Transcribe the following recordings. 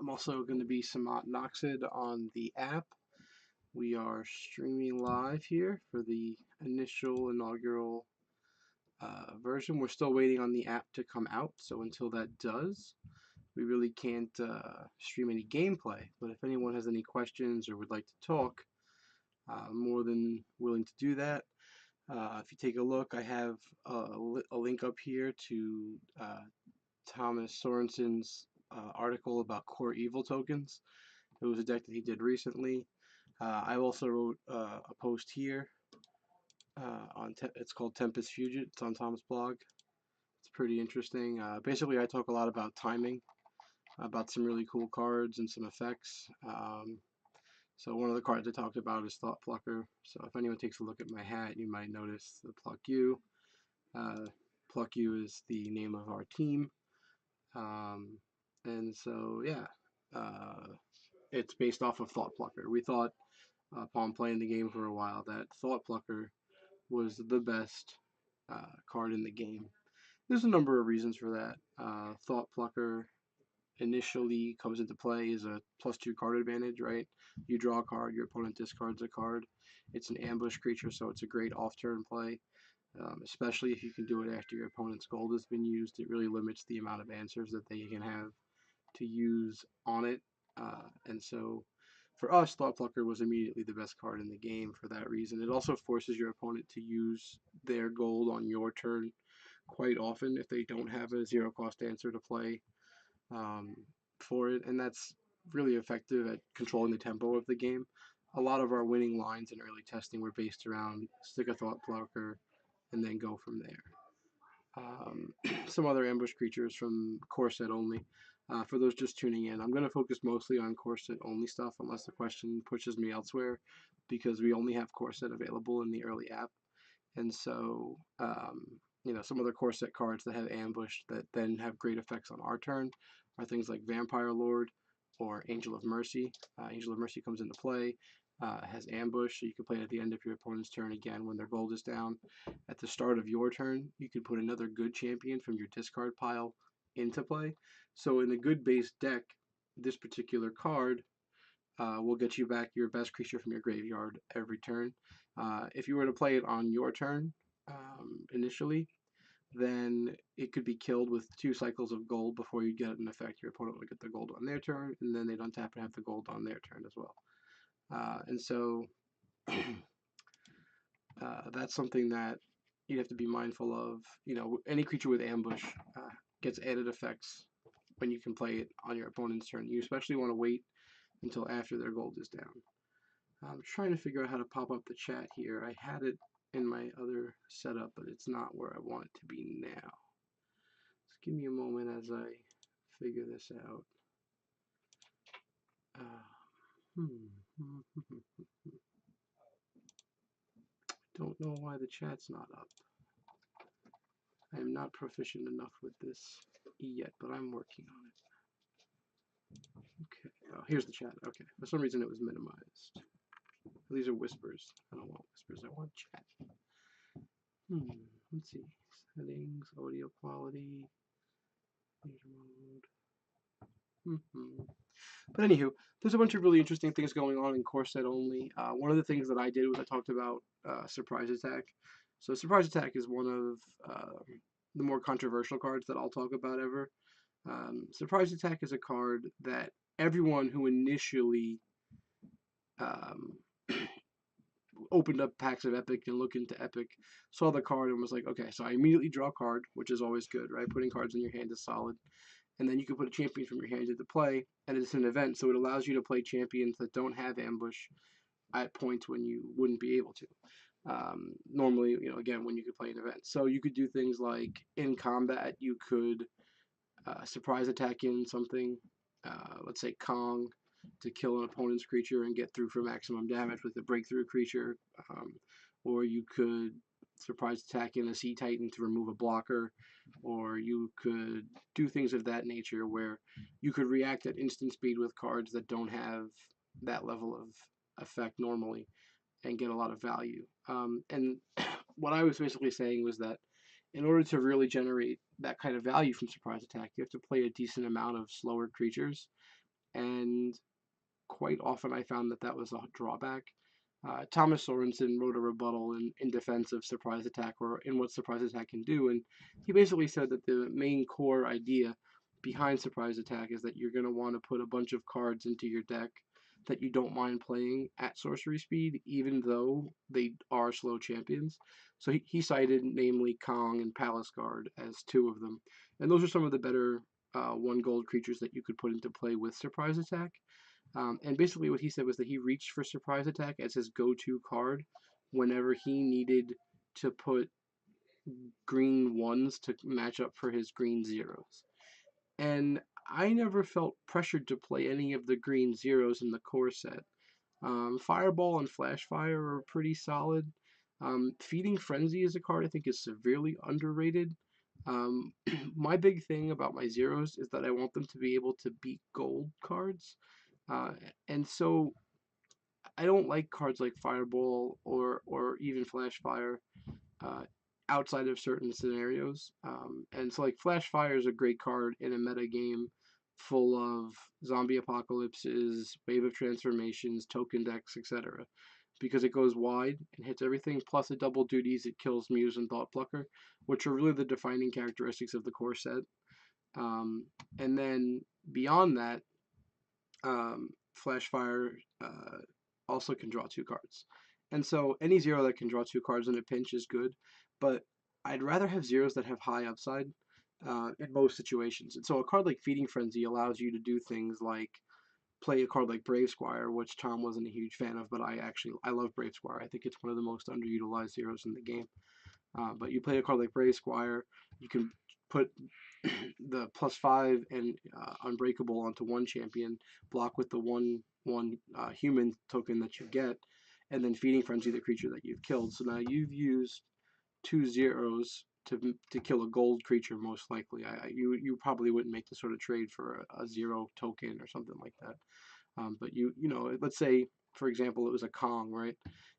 I'm also going to be Samat Noxid on the app. We are streaming live here for the initial inaugural version. We're still waiting on the app to come out, so until that does, we really can't stream any gameplay. But if anyone has any questions or would like to talk, I'm more than willing to do that. If you take a look, I have a link up here to Thomas Sorensen's article about core evil tokens. It was a deck that he did recently. I also wrote a post here it's called Tempest Fugit. It's on Tom's blog. It's pretty interesting. Basically, I talk a lot about timing, about some really cool cards and some effects. So one of the cards I talked about is Thought Plucker. So if anyone takes a look at my hat, you might notice the Pluck U. Pluck U is the name of our team. And so, yeah, it's based off of Thought Plucker. We thought, upon playing the game for a while, that Thought Plucker was the best card in the game. There's a number of reasons for that. Thought Plucker initially comes into play is a +2 card advantage, right? You draw a card, your opponent discards a card. It's an ambush creature, so it's a great off-turn play, especially if you can do it after your opponent's gold has been used. It really limits the amount of answers that they can have to use on it. And so for us, Thought Plucker was immediately the best card in the game for that reason. It also forces your opponent to use their gold on your turn quite often if they don't have a zero cost answer to play um, for it, and that's really effective at controlling the tempo of the game. A lot of our winning lines in early testing were based around stick a Thought Plucker and then go from there. Some other ambush creatures from core set only. For those just tuning in, I'm going to focus mostly on core set only stuff unless the question pushes me elsewhere because we only have core set available in the early app. And so, some other core set cards that have ambush that then have great effects on our turn are things like Vampire Lord or Angel of Mercy. Angel of Mercy comes into play, has ambush, so you can play it at the end of your opponent's turn again when their gold is down. At the start of your turn, you can put another good champion from your discard pile into play. So in a good base deck, this particular card will get you back your best creature from your graveyard every turn. If you were to play it on your turn initially, then it could be killed with 2 cycles of gold before you get an effect. Your opponent will get the gold on their turn, and then they'd untap and have the gold on their turn as well. And so that's something that you have to be mindful of. Any creature with ambush gets added effects when you can play it on your opponent's turn. You especially want to wait until after their gold is down. I'm trying to figure out how to pop up the chat here. I had it in my other setup, but it's not where I want it to be now. Just give me a moment as I figure this out. Don't know why the chat's not up. I am not proficient enough with this yet, but I'm working on it. Okay, oh, here's the chat. Okay, for some reason it was minimized. These are whispers. I don't want whispers, I want chat. Let's see. Settings, audio quality, mode. But anywho, there's a bunch of really interesting things going on in core set only. One of the things that I did was I talked about Surprise Attack. So Surprise Attack is one of the more controversial cards that I'll talk about ever. Surprise Attack is a card that everyone who initially um, opened up packs of Epic and looked into Epic saw the card and was like, okay, so I immediately draw a card, which is always good, right? Putting cards in your hand is solid. And then you can put a champion from your hand into play, and it's an event, so it allows you to play champions that don't have ambush at points when you wouldn't be able to. Normally, again, when you could play an event. So you could do things like in combat, you could surprise attack in something, let's say Kong, to kill an opponent's creature and get through for maximum damage with a breakthrough creature. Or you could surprise attack in a Sea Titan to remove a blocker, or you could do things of that nature where you could react at instant speed with cards that don't have that level of effect normally and get a lot of value. And what I was basically saying was that in order to really generate that kind of value from surprise attack, you have to play a decent amount of slower creatures and quite often I found that that was a drawback. Thomas Sorensen wrote a rebuttal in defense of surprise attack, or in what surprise attack can do, and he basically said that the main core idea behind surprise attack is that you're going to want to put a bunch of cards into your deck that you don't mind playing at sorcery speed, even though they are slow champions. So he cited namely Kong and Palace Guard as two of them, and those are some of the better 1 gold creatures that you could put into play with surprise attack. And basically, what he said was that he reached for Surprise Attack as his go-to card whenever he needed to put green ones to match up for his green zeros. And I never felt pressured to play any of the green zeros in the core set. Fireball and Flashfire are pretty solid. Feeding Frenzy is a card I think is severely underrated. My big thing about my zeros is that I want them to be able to beat gold cards. Uh, and so I don't like cards like Fireball or even Flashfire uh, outside of certain scenarios. And so like Flashfire is a great card in a meta game full of zombie apocalypses, wave of transformations, token decks, etc. Because it goes wide and hits everything, plus it double duties, it kills Muse and Thought Plucker, which are really the defining characteristics of the core set. And then beyond that, Flashfire also can draw 2 cards. And so any zero that can draw 2 cards in a pinch is good, but I'd rather have zeros that have high upside in most situations. And so a card like Feeding Frenzy allows you to do things like play a card like Brave Squire, which Tom wasn't a huge fan of, but I love Brave Squire. I think it's one of the most underutilized zeros in the game. But you play a card like Brave Squire, you can put the +5 and Unbreakable onto one champion, block with the one human token that you get, and then Feeding Frenzy the creature that you've killed. So now you've used 2 zeros to kill a gold creature most likely. You probably wouldn't make the sort of trade for a zero token or something like that. But you know, let's say for example it was a Kong, right?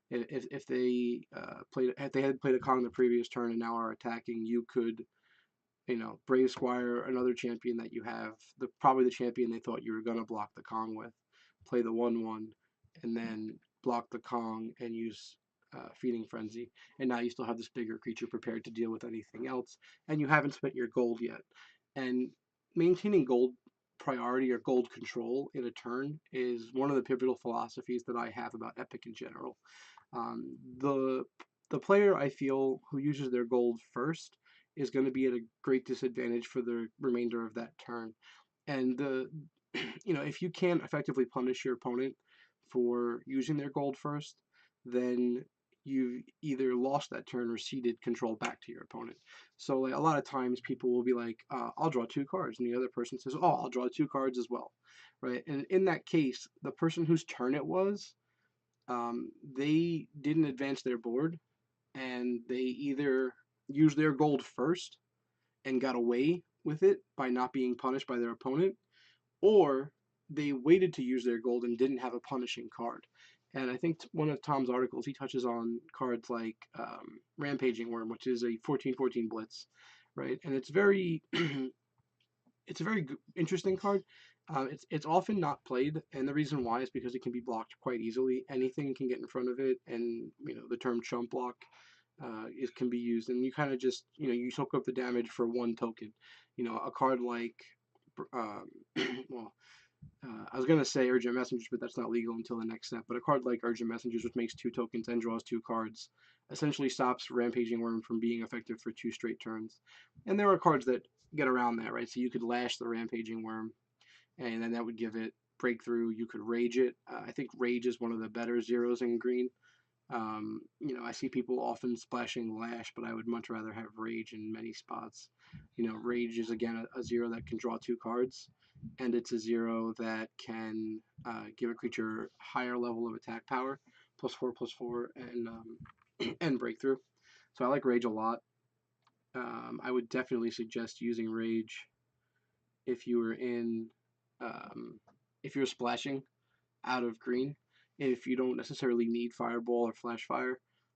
If they if they had played a Kong the previous turn and now are attacking, you could, you know, Brave Squire, another champion that you have, probably the champion they thought you were gonna block the Kong with, play the 1/1, and then block the Kong and use Feeding Frenzy, and now you still have this bigger creature prepared to deal with anything else, and you haven't spent your gold yet. And maintaining gold priority or gold control in a turn is one of the pivotal philosophies that I have about Epic in general. The player I feel who uses their gold first is going to be at a great disadvantage for the remainder of that turn. And the you know, if you can't effectively punish your opponent for using their gold first, then you've either lost that turn or ceded control back to your opponent. So like, a lot of times people will be like, I'll draw 2 cards, and the other person says, oh, I'll draw 2 cards as well, right? And in that case, the person whose turn it was, they didn't advance their board, and they either used their gold first and got away with it by not being punished by their opponent, or they waited to use their gold and didn't have a punishing card. And I think one of Tom's articles, he touches on cards like Rampaging Worm, which is a 14/14 blitz, right? And it's very it's a very interesting card. It's often not played, and the reason why is because it can be blocked quite easily. Anything can get in front of it, and you know the term chump block it can be used, and you kind of just, you know, you soak up the damage for 1 token. You know, a card like um, well, I was gonna say Urgent Messengers, but that's not legal until the next step. But a card like Urgent Messengers, which makes 2 tokens and draws 2 cards, essentially stops Rampaging Worm from being effective for 2 straight turns. And there are cards that get around that, right? So you could lash the Rampaging Worm, and then that would give it breakthrough. You could rage it. I think rage is one of the better zeros in green. You know, I see people often splashing Lash, but I would much rather have Rage in many spots. You know, Rage is again a zero that can draw 2 cards, and it's a zero that can give a creature higher level of attack power, +4/+4, and and breakthrough. So I like Rage a lot. I would definitely suggest using Rage if you were in, um, if you're splashing out of green. If you don't necessarily need Fireball or Flashfire,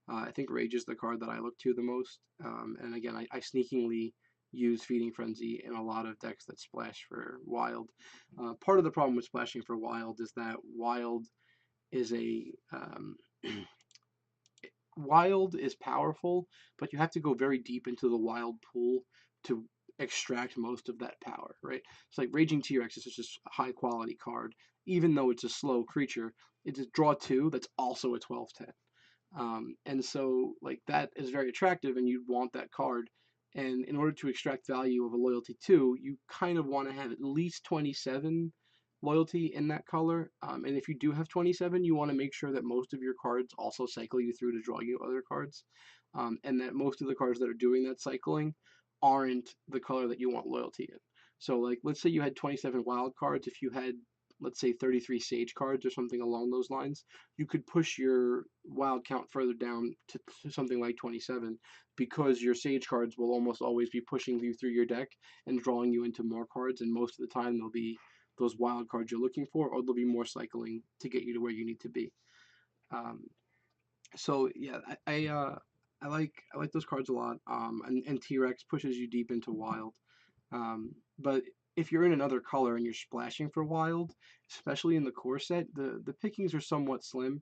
I think Rage is the card that I look to the most. And again, I sneakingly use Feeding Frenzy in a lot of decks that splash for Wild. Part of the problem with splashing for Wild is that Wild is a Wild is powerful, but you have to go very deep into the Wild pool to extract most of that power, right? It's like Raging T-Rex is just a high quality card, even though it's a slow creature. It's a draw 2 that's also a 12/10. And so, like, that is very attractive, and you'd want that card. And in order to extract value of a loyalty 2, you kind of want to have at least 27 loyalty in that color. And if you do have 27, you want to make sure that most of your cards also cycle you through to draw you other cards. And that most of the cards that are doing that cycling aren't the color that you want loyalty in. So, like, let's say you had 27 wild cards. If you had, let's say, 33 Sage cards or something along those lines, you could push your wild count further down to something like 27, because your Sage cards will almost always be pushing you through your deck and drawing you into more cards, and most of the time they'll be those wild cards you're looking for, or there'll be more cycling to get you to where you need to be. Um, so yeah, I like those cards a lot. And T-Rex pushes you deep into wild. But if you're in another color and you're splashing for wild, especially in the core set, the pickings are somewhat slim.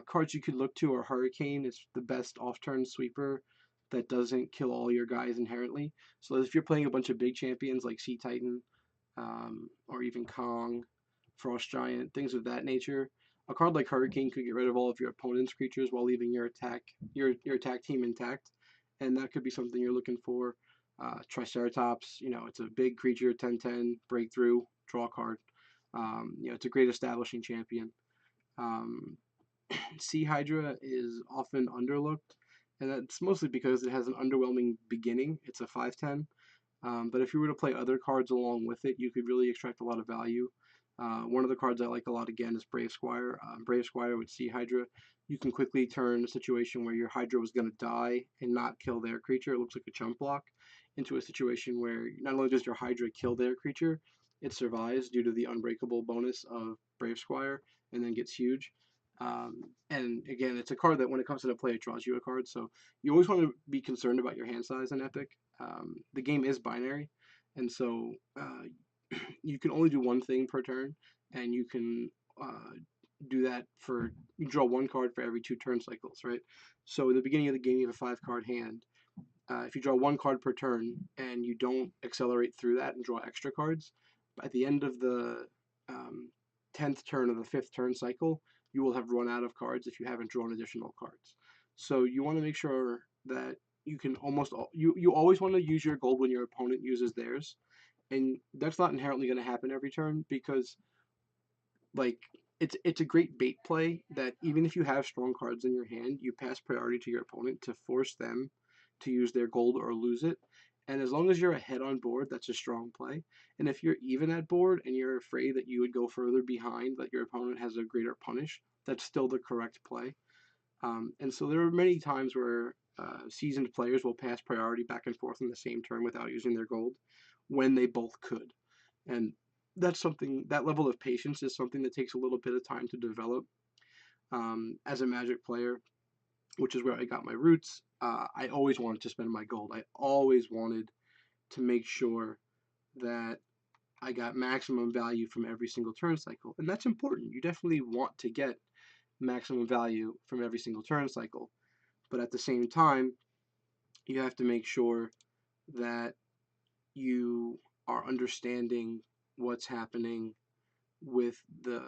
Cards you could look to are Hurricane. It's the best off-turn sweeper that doesn't kill all your guys inherently. So if you're playing a bunch of big champions like Sea Titan, or even Kong, Frost Giant, things of that nature, a card like Hurricane could get rid of all of your opponent's creatures while leaving your attack team intact, and that could be something you're looking for. Triceratops, it's a big creature, 10/10, breakthrough, draw card. It's a great establishing champion. Um, Sea Hydra is often underlooked, and that's mostly because it has an underwhelming beginning. It's a 5/10, but if you were to play other cards along with it, you could really extract a lot of value. One of the cards I like a lot again is Brave Squire. Brave Squire with Sea Hydra, you can quickly turn a situation where your Hydra was going to die and not kill their creature, it looks like a chump block, into a situation where not only does your Hydra kill their creature, it survives due to the unbreakable bonus of Brave Squire, and then gets huge. And again, it's a card that when it comes to the play, it draws you a card. So you always want to be concerned about your hand size in Epic. The game is binary, and so you can only do one thing per turn, and you can do that for you draw one card for every 2 turn cycles, right? So at the beginning of the game, you have a 5-card hand. If you draw one card per turn and you don't accelerate through that and draw extra cards, at the end of the 10th turn of the 5th turn cycle, you will have run out of cards if you haven't drawn additional cards. So you want to make sure that you can you always want to use your gold when your opponent uses theirs, and that's not inherently going to happen every turn, because like it's a great bait play that even if you have strong cards in your hand, you pass priority to your opponent to force them to use their gold or lose it. And as long as you're ahead on board, that's a strong play. And if you're even at board and you're afraid that you would go further behind, that your opponent has a greater punish, that's still the correct play. And so there are many times where seasoned players will pass priority back and forth in the same turn without using their gold when they both could. And that's something, that level of patience is something that takes a little bit of time to develop. As a Magic player, which is where I got my roots, I always wanted to spend my gold. I always wanted to make sure that I got maximum value from every single turn cycle. And that's important. You definitely want to get maximum value from every single turn cycle. But at the same time, you have to make sure that you are understanding what's happening with the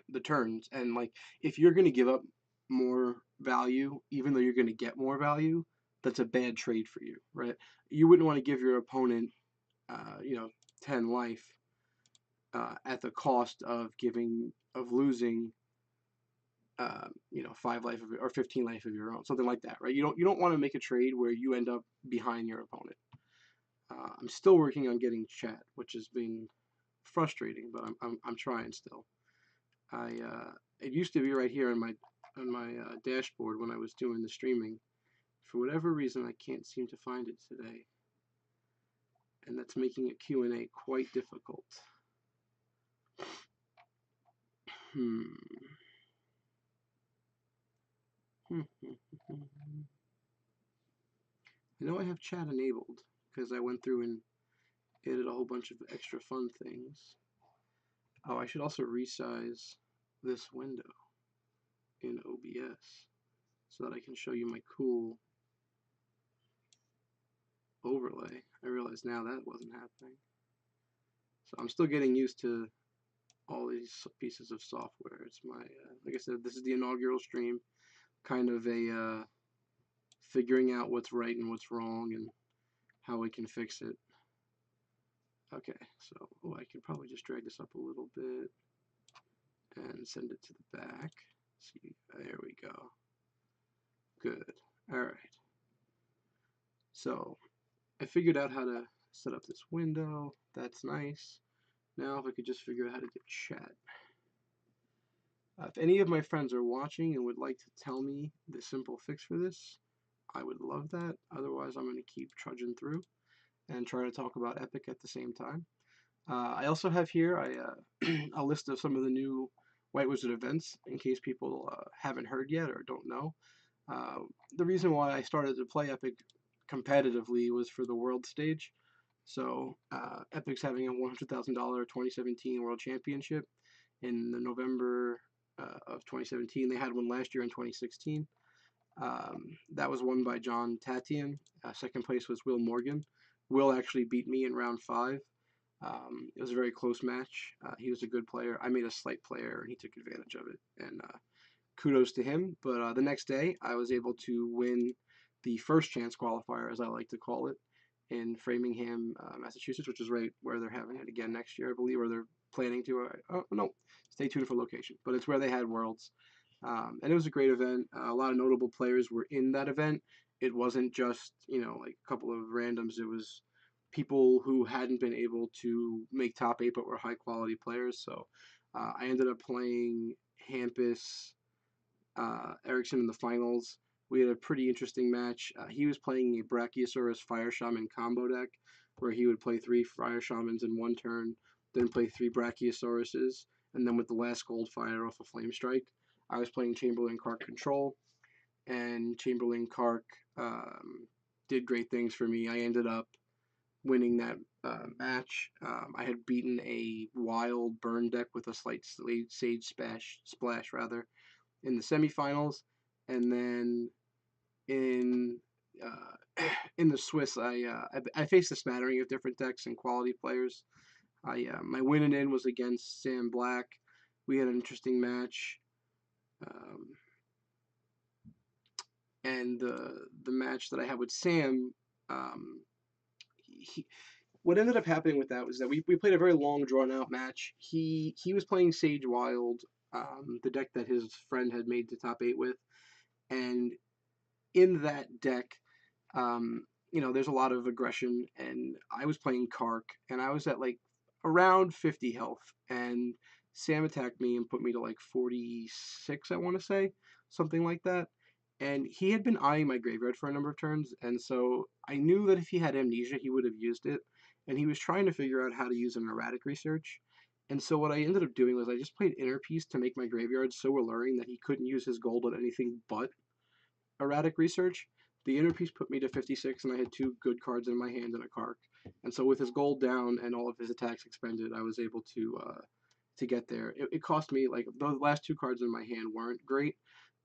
the turns. And like, if you're going to give up more value even though you're going to get more value, that's a bad trade for you, right? You wouldn't want to give your opponent 10 life at the cost of losing 5 life of, or 15 life of your own, something like that, right? You don't want to make a trade where you end up behind your opponent. I'm still working on getting chat, which has been frustrating, but I'm trying still. It used to be right here on my dashboard when I was doing the streaming. For whatever reason, I can't seem to find it today, and that's making a Q&A quite difficult. I know I have chat enabled because I went through and added a whole bunch of extra fun things. Oh, I should also resize this window in OBS so that I can show you my cool overlay. I realize now that wasn't happening. So I'm still getting used to all these pieces of software. It's my, like I said, this is the inaugural stream, kind of a figuring out what's right and what's wrong and how we can fix it. Okay, so I can probably just drag this up a little bit and send it to the back. See, there we go. Good. All right. So I figured out how to set up this window. That's nice. Now if I could just figure out how to get chat. If any of my friends are watching and would like to tell me the simple fix for this, I would love that. Otherwise, I'm going to keep trudging through and try to talk about Epic at the same time. I also have here a list of some of the new White Wizard events in case people haven't heard yet or don't know. The reason why I started to play Epic competitively was for the World Stage. So Epic's having a $100,000 2017 World Championship in the November of 2017. They had one last year in 2016. That was won by John Tatian. Second place was Will Morgan. Will actually beat me in round 5. It was a very close match. He was a good player. I made a slight player, and he took advantage of it. And kudos to him. But the next day, I was able to win the first chance qualifier, as I like to call it, in Framingham, Massachusetts, which is right where they're having it again next year, I believe, or they're planning to. Oh, no, stay tuned for location. But it's where they had Worlds. And it was a great event. A lot of notable players were in that event. It wasn't just, like a couple of randoms. It was people who hadn't been able to make top 8 but were high quality players. So I ended up playing Hampus Erickson in the finals. We had a pretty interesting match. He was playing a Brachiosaurus Fire Shaman combo deck where he would play 3 Fire Shamans in one turn, then play 3 Brachiosauruses, and then with the last gold fire off a Flame Strike. I was playing Chamberlain Kark Control, and Chamberlain Kark did great things for me. I ended up winning that match. I had beaten a wild burn deck with a slight Sage Splash rather in the semifinals, and then in in the Swiss, I faced a smattering of different decks and quality players. My winning in was against Sam Black. We had an interesting match. And the match that I had with Sam, what ended up happening with that was that we played a very long, drawn out match. He was playing Sage Wild, the deck that his friend had made to top 8 with, and in that deck, there's a lot of aggression, and I was playing Kark, and I was at like around 50 health, and Sam attacked me and put me to like 46, I want to say, something like that. And he had been eyeing my graveyard for a number of turns, and so I knew that if he had amnesia, he would have used it. And he was trying to figure out how to use an erratic research. And so what I ended up doing was I just played Inner Peace to make my graveyard so alluring that he couldn't use his gold on anything but erratic research. The Inner Peace put me to 56, and I had 2 good cards in my hand and a Kark. And so with his gold down and all of his attacks expended, I was able to get there. It cost me, like, the last 2 cards in my hand weren't great,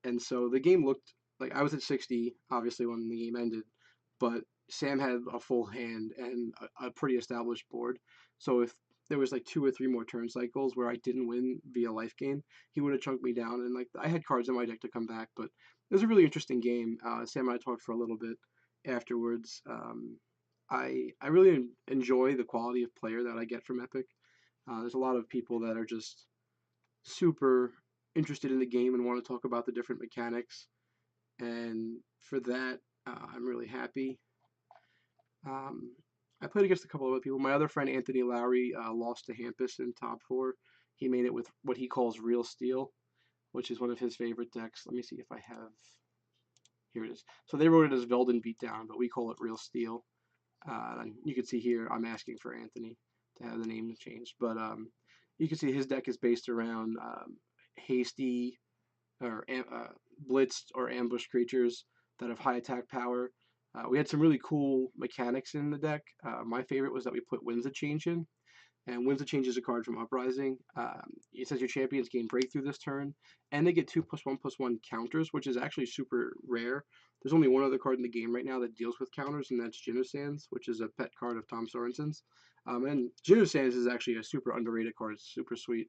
and so the game looked like I was at 60, obviously, when the game ended, but Sam had a full hand and a pretty established board. So if there was like 2 or 3 more turn cycles where I didn't win via life gain, he would have chunked me down. And like I had cards in my deck to come back, but it was a really interesting game. Sam and I talked for a little bit afterwards. I really enjoy the quality of player that I get from Epic. There's a lot of people that are just super interested in the game and want to talk about the different mechanics, and for that, I'm really happy. I played against a couple of other people. My other friend Anthony Lowry lost to Hampus in top 4. He made it with what he calls Real Steel, which is one of his favorite decks. Let me see if I have. Here it is. So they wrote it as Velden Beatdown, but we call it Real Steel. You can see here I'm asking for Anthony to have the name changed, but you can see his deck is based around hasty or blitzed or ambushed creatures that have high attack power. We had some really cool mechanics in the deck. My favorite was that we put Winds of Change in. And Winds of Change is a card from Uprising. It says your champions gain breakthrough this turn, and they get 2+1/+1 counters, which is actually super rare. There's only one other card in the game right now that deals with counters, and that's Jinno Sands, which is a pet card of Tom Sorensen's. And Jinno Sands is actually a super underrated card. It's super sweet.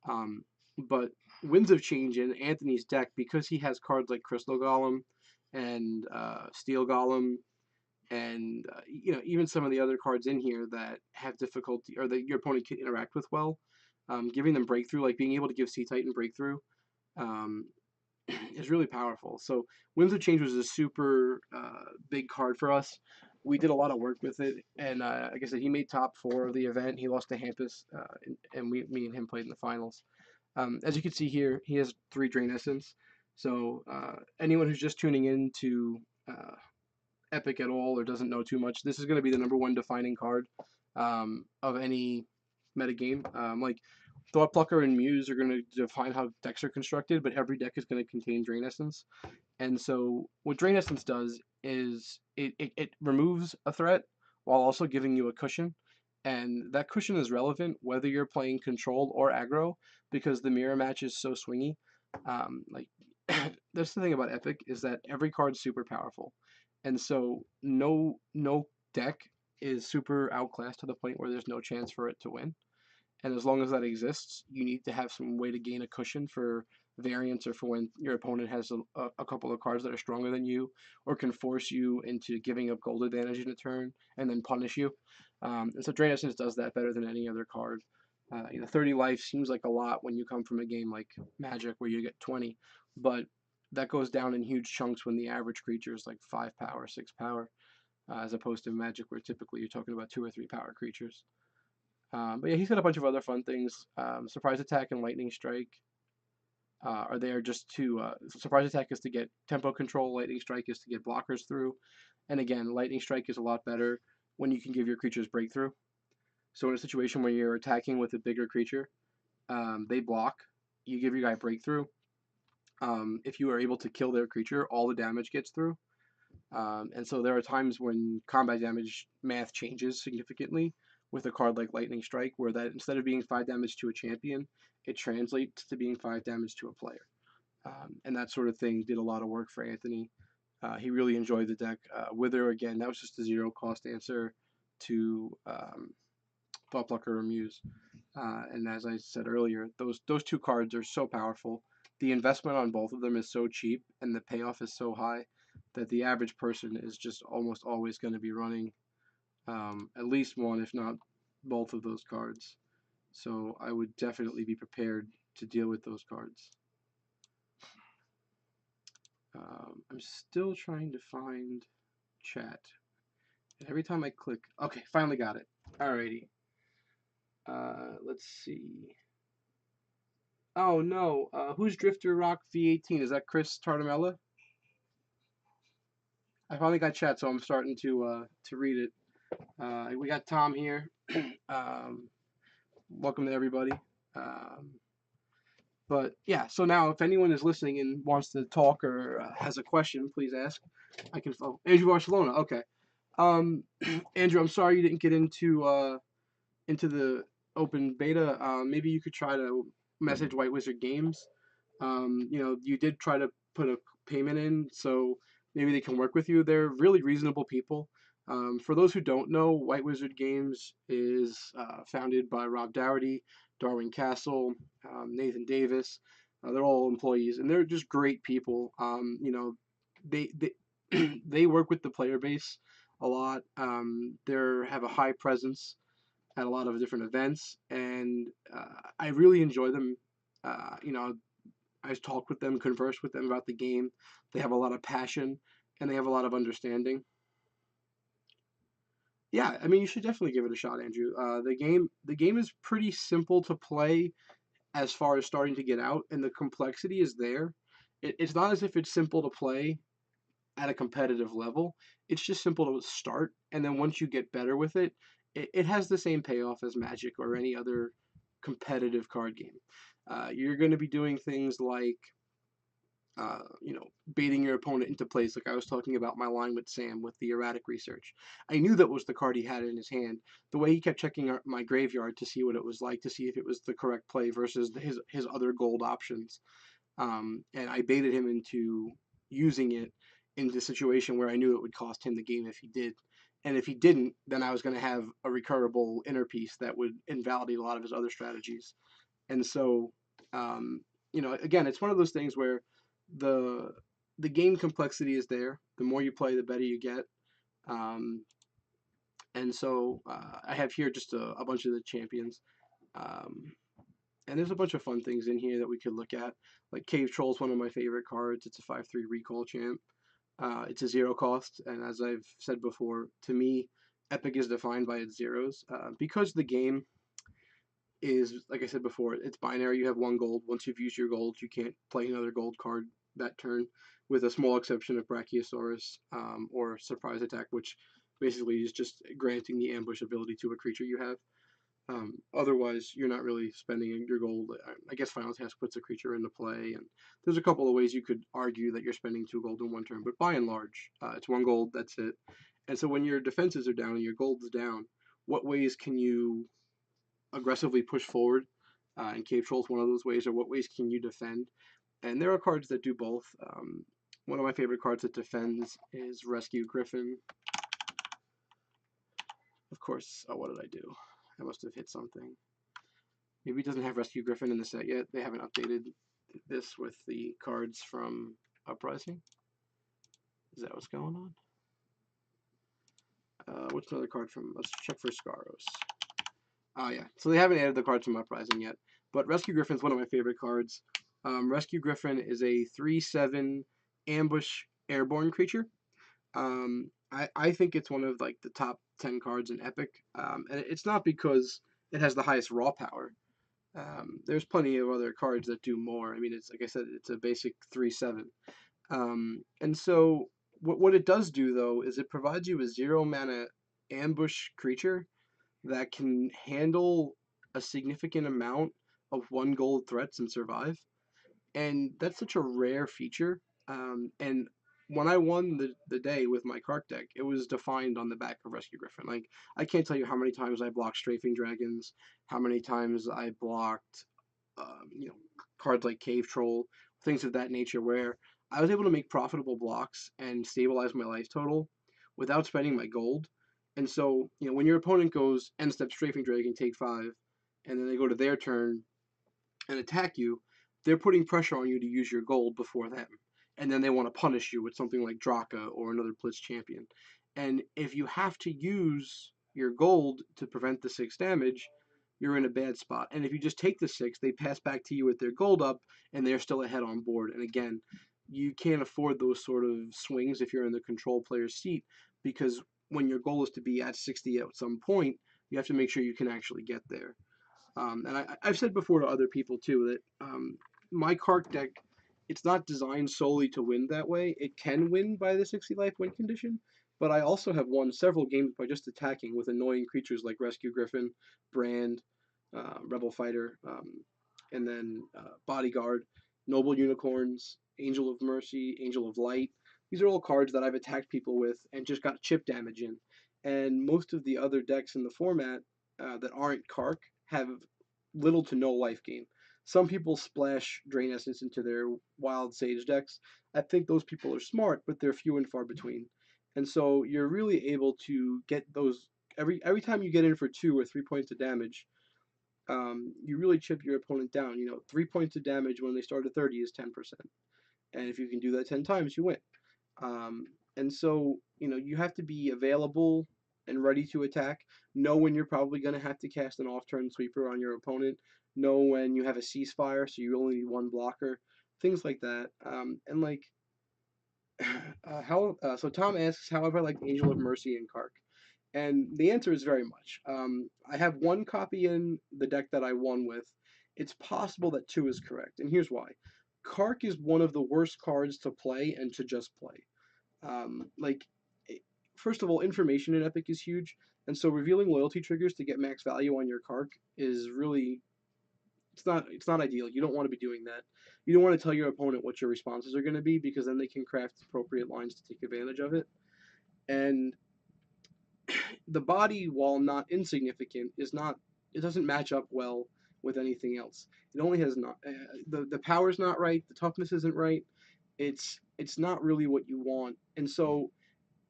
Um, but Winds of Change in Anthony's deck, because he has cards like Crystal Golem and Steel Golem and even some of the other cards in here that have difficulty or that your opponent can interact with well, giving them breakthrough, like being able to give Sea Titan breakthrough, um, is really powerful. So Winds of Change was a super big card for us. We did a lot of work with it, and like I said, he made top 4 of the event. He lost to Hampus, and me and him played in the finals. As you can see here, he has 3 Drain Essence. So anyone who's just tuning in to Epic at all or doesn't know too much, this is going to be the #1 defining card of any metagame. Like Thought Plucker and Muse are going to define how decks are constructed, but every deck is going to contain Drain Essence. And so what Drain Essence does is it removes a threat while also giving you a cushion. And that cushion is relevant whether you're playing control or aggro because the mirror match is so swingy. Like that's the thing about Epic is that every card's super powerful. And so no deck is super outclassed to the point where there's no chance for it to win. And as long as that exists, you need to have some way to gain a cushion for variance or for when your opponent has a couple of cards that are stronger than you or can force you into giving up gold advantage in a turn and then punish you. And so Drain Essence does that better than any other card. 30 life seems like a lot when you come from a game like Magic where you get 20, but that goes down in huge chunks when the average creature is like 5 power, 6 power, as opposed to Magic where typically you're talking about 2 or 3 power creatures. But yeah, he's got a bunch of other fun things. Surprise Attack and Lightning Strike are there just to. Surprise Attack is to get tempo control, Lightning Strike is to get blockers through. And again, Lightning Strike is a lot better when you can give your creatures breakthrough. So in a situation where you're attacking with a bigger creature, they block, you give your guy breakthrough. If you are able to kill their creature, all the damage gets through. And so there are times when combat damage math changes significantly with a card like Lightning Strike, where that instead of being 5 damage to a champion, it translates to being 5 damage to a player. And that sort of thing did a lot of work for Anthony. He really enjoyed the deck. Wither, again, that was just a 0 cost answer to Thought Plucker or Muse. And as I said earlier, those 2 cards are so powerful. The investment on both of them is so cheap, and the payoff is so high that the average person is just almost always going to be running at least one, if not both of those cards. So I would definitely be prepared to deal with those cards. I'm still trying to find chat. And every time I click, okay, finally got it. Alrighty. Let's see. Oh no, who's Drifter Rock V18? Is that Chris Tartamella? I finally got chat, so I'm starting to read it. We got Tom here. Welcome to everybody. But yeah, so now if anyone is listening and wants to talk or has a question, please ask. I can. Oh, Andrew Barcelona. Okay. Andrew, I'm sorry you didn't get into the open beta. Maybe you could try to message White Wizard Games. You did try to put a payment in, so maybe they can work with you. They're really reasonable people. For those who don't know, White Wizard Games is founded by Rob Dougherty, Darwin Castle, Nathan Davis. They're all employees, and they're just great people. They they work with the player base a lot. They have a high presence at a lot of different events, and I really enjoy them. I talk with them, converse with them about the game. They have a lot of passion, and they have a lot of understanding. Yeah, I mean, you should definitely give it a shot, Andrew. The game is pretty simple to play as far as starting to get out, and the complexity is there. It's not as if it's simple to play at a competitive level. It's just simple to start, and then once you get better with it has the same payoff as Magic or any other competitive card game. You're going to be doing things like baiting your opponent into plays, like I was talking about my line with Sam with the erratic research. I knew that was the card he had in his hand. The way he kept checking my graveyard to see what it was like, to see if it was the correct play versus his other gold options. And I baited him into using it in the situation where I knew it would cost him the game if he did. And if he didn't, then I was going to have a recurable inner piece that would invalidate a lot of his other strategies. And so, um, again, it's one of those things where the the game complexity is there. The more you play, the better you get. Um, and so I have here just a bunch of the champions. Um, and there's a bunch of fun things in here that we could look at. Like Cave Troll is one of my favorite cards. It's a 5/3 recall champ. It's a zero cost, and as I've said before, to me, Epic is defined by its zeros. Because the game is, like I said before, it's binary. You have one gold. Once you've used your gold, you can't play another gold card that turn, with a small exception of Brachiosaurus or Surprise Attack, which basically is just granting the ambush ability to a creature you have. Otherwise, you're not really spending your gold. I guess Final Task puts a creature into play, and there's a couple of ways you could argue that you're spending 2 gold in one turn, but by and large, it's 1 gold, that's it. And so when your defenses are down and your gold's down, what ways can you aggressively push forward? And Cave Troll's one of those ways, or what ways can you defend? And there are cards that do both. One of my favorite cards that defends is Rescue Griffin. Of course, oh, what did I do? I must have hit something. Maybe it doesn't have Rescue Griffin in the set yet. They haven't updated this with the cards from Uprising. Is that what's going on? What's another card from? Let's check for Scaros. Oh yeah, so they haven't added the cards from Uprising yet. But Rescue Griffin is one of my favorite cards. Rescue Griffin is a 3/7 ambush airborne creature. I think it's one of like the top 10 cards in Epic, and it's not because it has the highest raw power. There's plenty of other cards that do more. I mean, it's like I said, it's a basic 3/7. And so what it does do though is it provides you a 0 mana ambush creature that can handle a significant amount of 1 gold threats and survive. And that's such a rare feature. And when I won the day with my Kark deck, it was defined on the back of Rescue Griffin. Like, I can't tell you how many times I blocked Strafing Dragons, how many times I blocked, you know, cards like Cave Troll, things of that nature, where I was able to make profitable blocks and stabilize my life total without spending my gold. And so, when your opponent goes end step Strafing Dragon, take 5, and then they go to their turn and attack you, they're putting pressure on you to use your gold before them. And then they want to punish you with something like Draka or another Blitz champion. And if you have to use your gold to prevent the 6 damage, you're in a bad spot. And if you just take the 6, they pass back to you with their gold up, and they're still ahead on board. And again, you can't afford those sort of swings if you're in the control player's seat, because when your goal is to be at 60 at some point, you have to make sure you can actually get there. And I've said before to other people too that my Kark deck, it's not designed solely to win that way. It can win by the 60 life win condition, but I also have won several games by just attacking with annoying creatures like Rescue Griffin, Brand, Rebel Fighter, and then Bodyguard, Noble Unicorns, Angel of Mercy, Angel of Light. These are all cards that I've attacked people with and just got chip damage in. And most of the other decks in the format that aren't Kark have little to no life gain. Some people splash Drain Essence into their Wild Sage decks. I think those people are smart, but they're few and far between. And so you're really able to get those every time you get in for 2 or 3 points of damage. You really chip your opponent down. 3 points of damage when they start at 30 is 10%, and if you can do that 10 times, you win. And so, you have to be available and ready to attack. Know when you're probably going to have to cast an off-turn sweeper on your opponent. Know when you have a ceasefire, so you only need one blocker. Things like that. And like, so Tom asks, how have I liked Angel of Mercy and Kark? And the answer is very much. I have 1 copy in the deck that I won with. It's possible that 2 is correct, and here's why. Kark is one of the worst cards to play and to just play. Like, first of all, information in Epic is huge, and so revealing loyalty triggers to get max value on your Kark is really, it's not ideal. You don't want to be doing that. You don't want to tell your opponent what your responses are going to be because then they can craft appropriate lines to take advantage of it. And the body, while not insignificant, is not. It doesn't match up well with anything else. It only has not the power's not right. The toughness isn't right. It's not really what you want. And so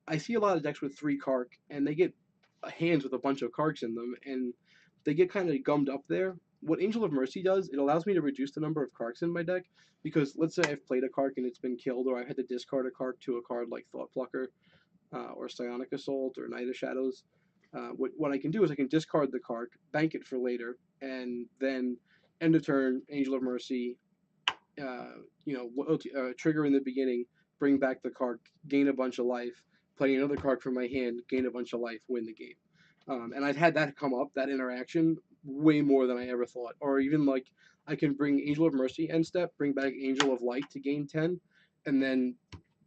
I see a lot of decks with 3 Kark, and they get hands with a bunch of Karks in them, and they get kind of gummed up there. What Angel of Mercy does, it allows me to reduce the number of Karks in my deck, because let's say I've played a Kark and it's been killed, or I had to discard a Kark to a card like Thought Plucker, or Psionic Assault, or Knight of Shadows. What I can do is I can discard the Kark, bank it for later, and then end of turn, Angel of Mercy, trigger in the beginning, bring back the Kark, gain a bunch of life, play another Kark from my hand, gain a bunch of life, win the game. And I've had that come up, that interaction, way more than I ever thought. Or even like I can bring Angel of Mercy end step, bring back Angel of Light to gain 10, and then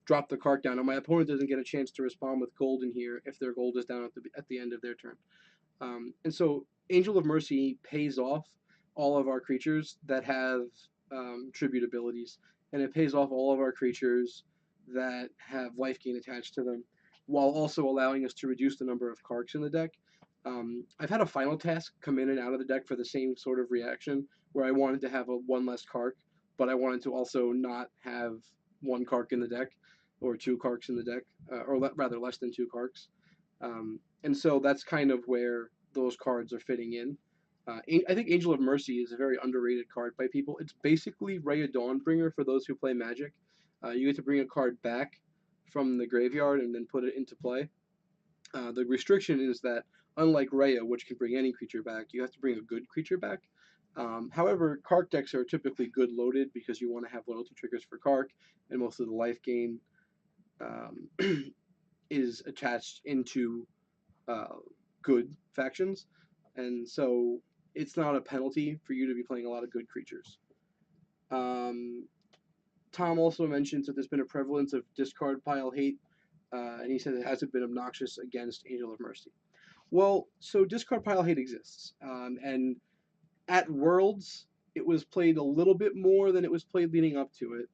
drop the Kark down. And my opponent doesn't get a chance to respond with gold in here if their gold is down at the end of their turn. And so Angel of Mercy pays off all of our creatures that have tribute abilities, and it pays off all of our creatures that have life gain attached to them, while also allowing us to reduce the number of Karks in the deck. I've had a final task come in and out of the deck for the same sort of reaction, where I wanted to have a 1 less Kark, but I wanted to also not have 1 Kark in the deck, or 2 Karks in the deck, rather less than 2 Karks. And so that's kind of where those cards are fitting in. I think Angel of Mercy is a very underrated card by people. It's basically Ray of Dawnbringer for those who play Magic. You get to bring a card back from the graveyard and then put it into play. The restriction is that, unlike Raya, which can bring any creature back, you have to bring a good creature back. However, Kark decks are typically good loaded because you want to have loyalty triggers for Kark, and most of the life gain um, is attached into good factions, and so it's not a penalty for you to be playing a lot of good creatures. Um, Tom also mentions that there's been a prevalence of discard pile hate, and he said it hasn't been obnoxious against Angel of Mercy. Well, so discard pile hate exists, and at Worlds it was played a little bit more than it was played leading up to it.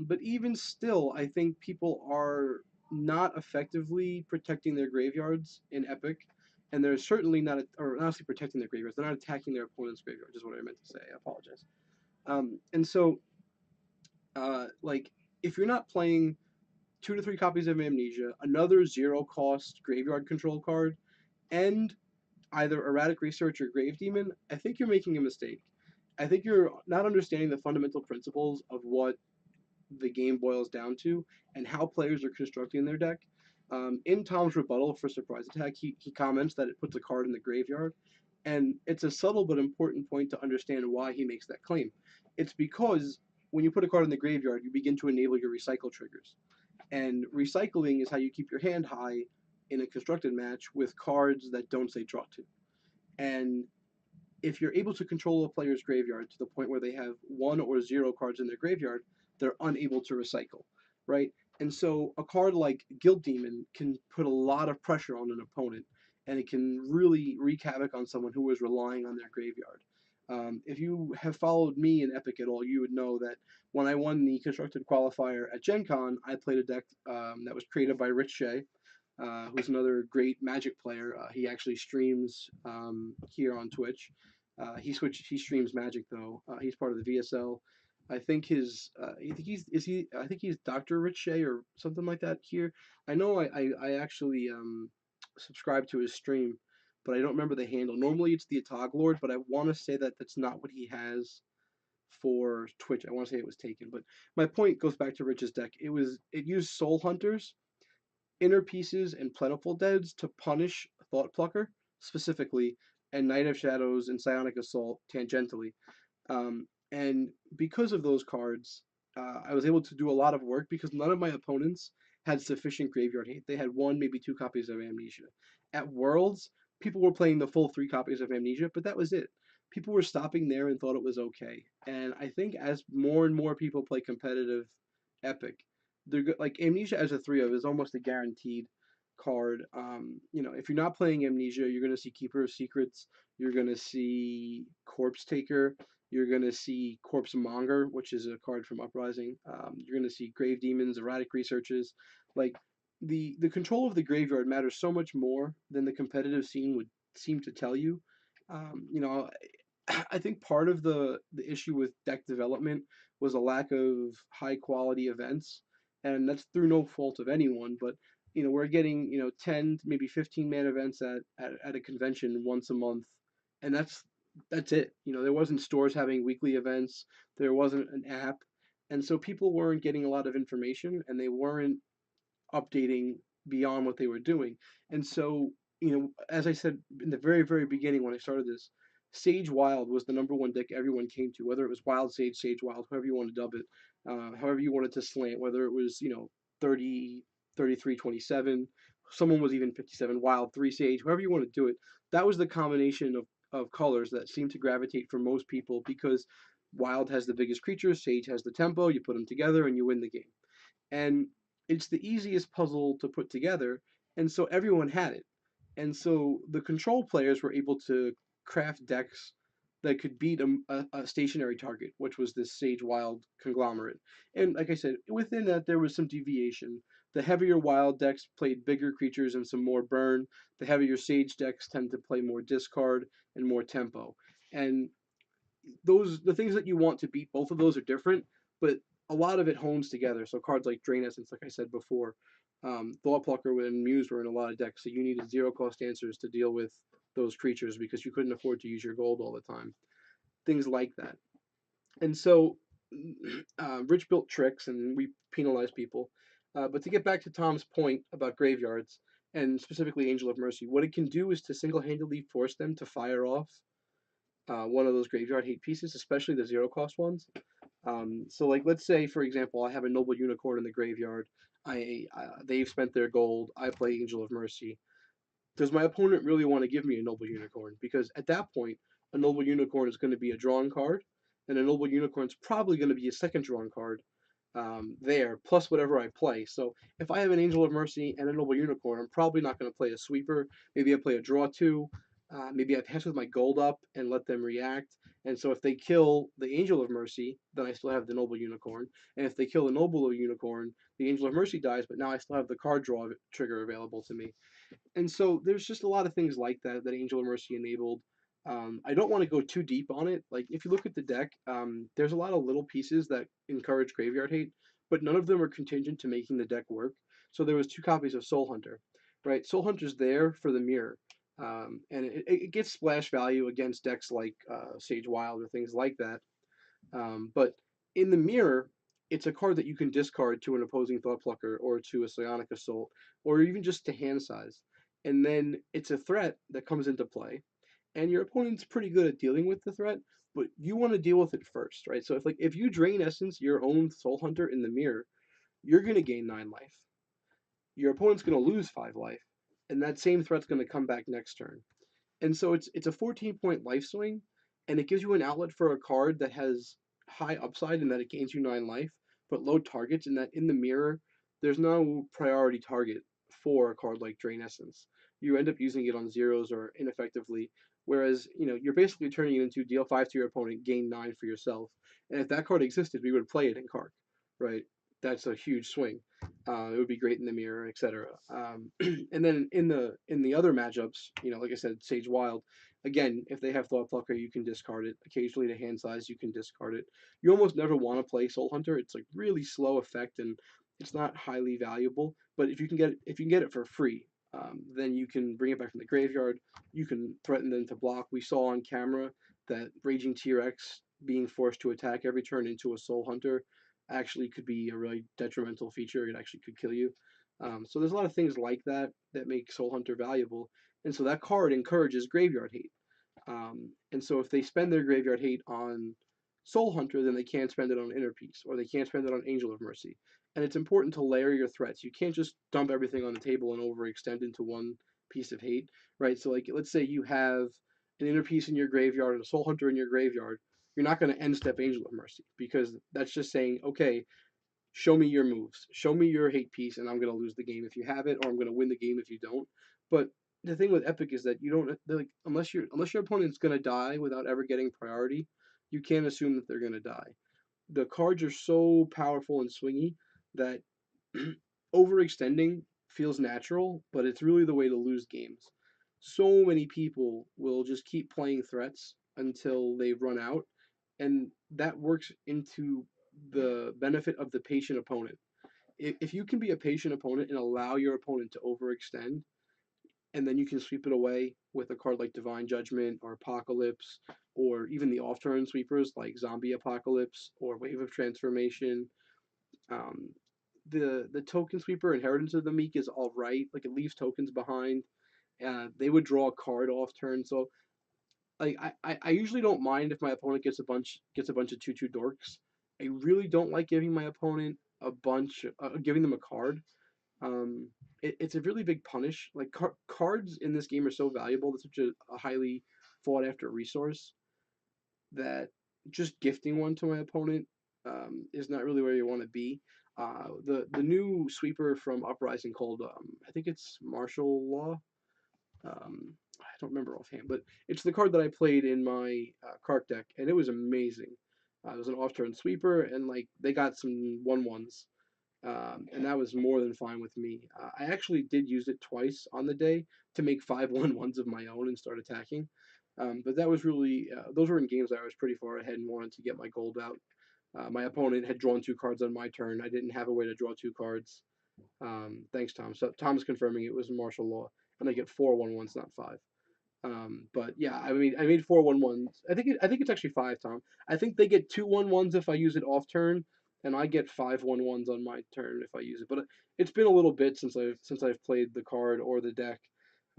But even still, I think people are not effectively protecting their graveyards in Epic, and they're certainly not, or honestly protecting their graveyards. They're not attacking their opponent's graveyards, is what I meant to say. I apologize. And so, like, if you're not playing 2 to 3 copies of Amnesia, another 0 cost graveyard control card, and either Erratic Research or Grave Demon, I think you're making a mistake. I think you're not understanding the fundamental principles of what the game boils down to and how players are constructing their deck. In Tom's rebuttal for Surprise Attack, he comments that it puts a card in the graveyard, and it's a subtle but important point to understand why he makes that claim. It's because when you put a card in the graveyard, you begin to enable your recycle triggers. And recycling is how you keep your hand high in a constructed match with cards that don't say draw to. And if you're able to control a player's graveyard to the point where they have 1 or 0 cards in their graveyard, they're unable to recycle, right? And so a card like Guild Demon can put a lot of pressure on an opponent, and it can really wreak havoc on someone who is relying on their graveyard. If you have followed me in Epic at all, you would know that when I won the constructed qualifier at Gen Con, I played a deck that was created by Rich Shea, who's another great Magic player. He actually streams here on Twitch. He streams Magic though. He's part of the VSL. I think I think he's Dr. Rich Shea or something like that here. I know I actually subscribe to his stream, but I don't remember the handle. Normally it's the Atog Lord, but I want to say that that's not what he has for Twitch. I want to say it was taken, but my point goes back to Rich's deck. It used Soul Hunters, Inner Pieces, and Plentiful Deads to punish Thought Plucker specifically, and Knight of Shadows and Psionic Assault tangentially. And because of those cards, I was able to do a lot of work because none of my opponents had sufficient graveyard hate. They had 1, maybe 2 copies of Amnesia. At Worlds, people were playing the full 3 copies of Amnesia, but that was it. People were stopping there and thought it was okay. And I think as more and more people play competitive Epic, they're like Amnesia as a 3 of is almost a guaranteed card. If you're not playing Amnesia, you're going to see Keeper of Secrets, you're going to see Corpse Taker, You're gonna see Corpse Monger, which is a card from Uprising. You're gonna see Grave Demons, Erratic Researches. Like the control of the graveyard matters so much more than the competitive scene would seem to tell you. You know, I think part of the issue with deck development was a lack of high quality events, and that's through no fault of anyone. But we're getting 10 maybe 15-man events at a convention once a month, and that's it. There wasn't stores having weekly events, there wasn't an app, and so people weren't getting a lot of information, and they weren't updating beyond what they were doing. And so, as I said in the very, very beginning when I started this, Sage Wild was the number one deck everyone came to, whether it was Wild Sage, Sage Wild, however you want to dub it, however you wanted to slant, whether it was, 30, 33, 27, someone was even 57, Wild, 3 Sage, however you want to do it. That was the combination of colors that seemed to gravitate for most people because Wild has the biggest creatures, Sage has the tempo, you put them together and you win the game. And it's the easiest puzzle to put together, and so everyone had it. And so the control players were able to craft decks that could beat a stationary target, which was this Sage Wild conglomerate. And like I said, within that there was some deviation. The heavier Wild decks played bigger creatures and some more burn. The heavier Sage decks tend to play more discard and more tempo. And the things that you want to beat both of those are different, but a lot of it hones together. So cards like Drain Essence, like I said before, Thought Plucker and Muse were in a lot of decks, so you needed zero cost answers to deal with those creatures because you couldn't afford to use your gold all the time. Things like that. And so Rich built tricks and we penalize people. But to get back to Tom's point about graveyards, and specifically Angel of Mercy, what it can do is to single handedly force them to fire off one of those graveyard hate pieces, especially the zero cost ones. So like let's say for example I have a Noble Unicorn in the graveyard. They've spent their gold. I play Angel of Mercy. Does my opponent really want to give me a Noble Unicorn? Because at that point, a Noble Unicorn is going to be a drawn card, and a Noble Unicorn is probably going to be a second drawn card there, plus whatever I play. So if I have an Angel of Mercy and a Noble Unicorn, I'm probably not going to play a sweeper. Maybe I play a draw two. Maybe I pass with my gold up and let them react. And so if they kill the Angel of Mercy, then I still have the Noble Unicorn. And if they kill the Noble Unicorn, the Angel of Mercy dies, but now I still have the card draw trigger available to me. And so there's just a lot of things like that that Angel of Mercy enabled. I don't want to go too deep on it. Like if you look at the deck, there's a lot of little pieces that encourage graveyard hate, but none of them are contingent to making the deck work. So there was 2 copies of Soul Hunter, right? Soul Hunter's there for the mirror, and it gets splash value against decks like Sage Wild or things like that. But in the mirror, it's a card that you can discard to an opposing Thought Plucker or to a Psionic Assault, or even just to hand size. And then it's a threat that comes into play, and your opponent's pretty good at dealing with the threat, but you want to deal with it first, right? So if you drain Essence your own Soul Hunter in the mirror, you're gonna gain 9 life. Your opponent's gonna lose 5 life, and that same threat's gonna come back next turn. And so it's a 14-point life swing, and it gives you an outlet for a card that has high upside in that it gains you 9 life, but low targets in that in the mirror, there's no priority target for a card like Drain Essence. You end up using it on zeros or ineffectively, whereas you're basically turning it into deal 5 to your opponent, gain 9 for yourself. And if that card existed, we would play it in Kark, right? That's a huge swing. It would be great in the mirror, etc. And then in the other matchups, like I said, Sage Wild. Again, if they have Thought Plucker, you can discard it. Occasionally, to hand size, you can discard it. You almost never want to play Soul Hunter. It's like really slow effect, and it's not highly valuable. But if you can get it for free, then you can bring it back from the graveyard. You can threaten them to block. We saw on camera that Raging T-Rex being forced to attack every turn into a Soul Hunter actually could be a really detrimental feature. It actually could kill you. So there's a lot of things like that that make Soul Hunter valuable, and so that card encourages graveyard hate. And so if they spend their graveyard hate on Soul Hunter, then they can't spend it on Inner Peace, or they can't spend it on Angel of Mercy. And it's important to layer your threats. You can't just dump everything on the table and overextend into one piece of hate, right? So like let's say you have an Inner Peace in your graveyard and a Soul Hunter in your graveyard. You're not going to end step Angel of Mercy because that's just saying, okay, show me your moves, show me your hate piece, and I'm going to lose the game if you have it, or I'm going to win the game if you don't. But the thing with Epic is that you don't like unless your opponent's going to die without ever getting priority, you can't assume that they're going to die. The cards are so powerful and swingy that overextending feels natural, but it's really the way to lose games. So many people will just keep playing threats until they run out, and that works into the benefit of the patient opponent. If you can be a patient opponent and allow your opponent to overextend, and then you can sweep it away with a card like Divine Judgment or Apocalypse, or even the off-turn sweepers like Zombie Apocalypse or Wave of Transformation. Um, the token sweeper Inheritance of the Meek is all right. Like it leaves tokens behind. They would draw a card off turn, so like I usually don't mind if my opponent gets a bunch of 2/2 dorks. I really don't like giving my opponent giving them a card. um, it's a really big punish. Like cards in this game are so valuable. It's such a highly fought after resource that just gifting one to my opponent is not really where you want to be. The new sweeper from Uprising called I think it's Martial Law. I don't remember offhand, but it's the card that I played in my cart deck, and it was amazing. It was an off-turn sweeper, and like they got some 1/1s, and that was more than fine with me. I actually did use it twice on the day to make 5/1/1s of my own and start attacking. But that was really those were in games that I was pretty far ahead and wanted to get my gold out. My opponent had drawn 2 cards on my turn. I didn't have a way to draw 2 cards. Thanks, Tom. So Tom's confirming it was martial law, and I get 4/1/1s, not 5. But yeah, I made 4/1/1s. I think it's actually 5, Tom. I think they get 2/1/1s if I use it off turn, and I get 5/1/1s on my turn if I use it. But it's been a little bit since I've played the card or the deck.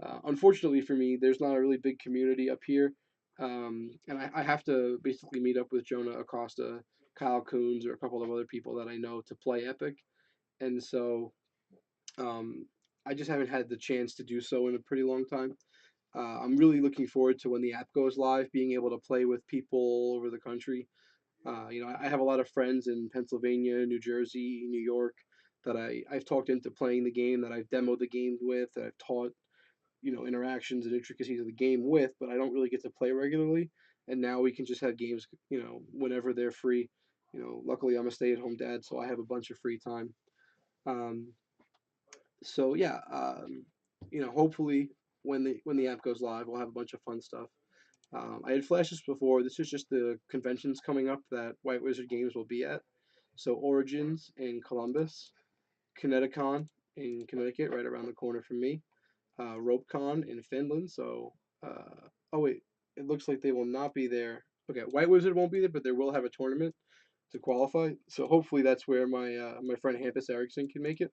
Unfortunately for me, there's not a really big community up here, and I have to basically meet up with Jonah Acosta, Kyle Coons, or a couple of other people that I know to play Epic, and so um, I just haven't had the chance to do so in a pretty long time. I'm really looking forward to when the app goes live, being able to play with people all over the country. I have a lot of friends in Pennsylvania, New Jersey, New York that I've talked into playing the game, that I've demoed the game with, that I've taught, interactions and intricacies of the game with, but I don't really get to play regularly. And now we can just have games, whenever they're free. Luckily I'm a stay-at-home dad, so I have a bunch of free time. Um, so yeah, hopefully when the app goes live, we'll have a bunch of fun stuff. I had flashed this before. This is just the conventions coming up that White Wizard Games will be at. So Origins in Columbus, Kineticon in Connecticut, right around the corner from me, RopeCon in Finland. So, oh wait, it looks like they will not be there. Okay, White Wizard won't be there, but they will have a tournament to qualify. So hopefully that's where my friend Hampus Erickson can make it.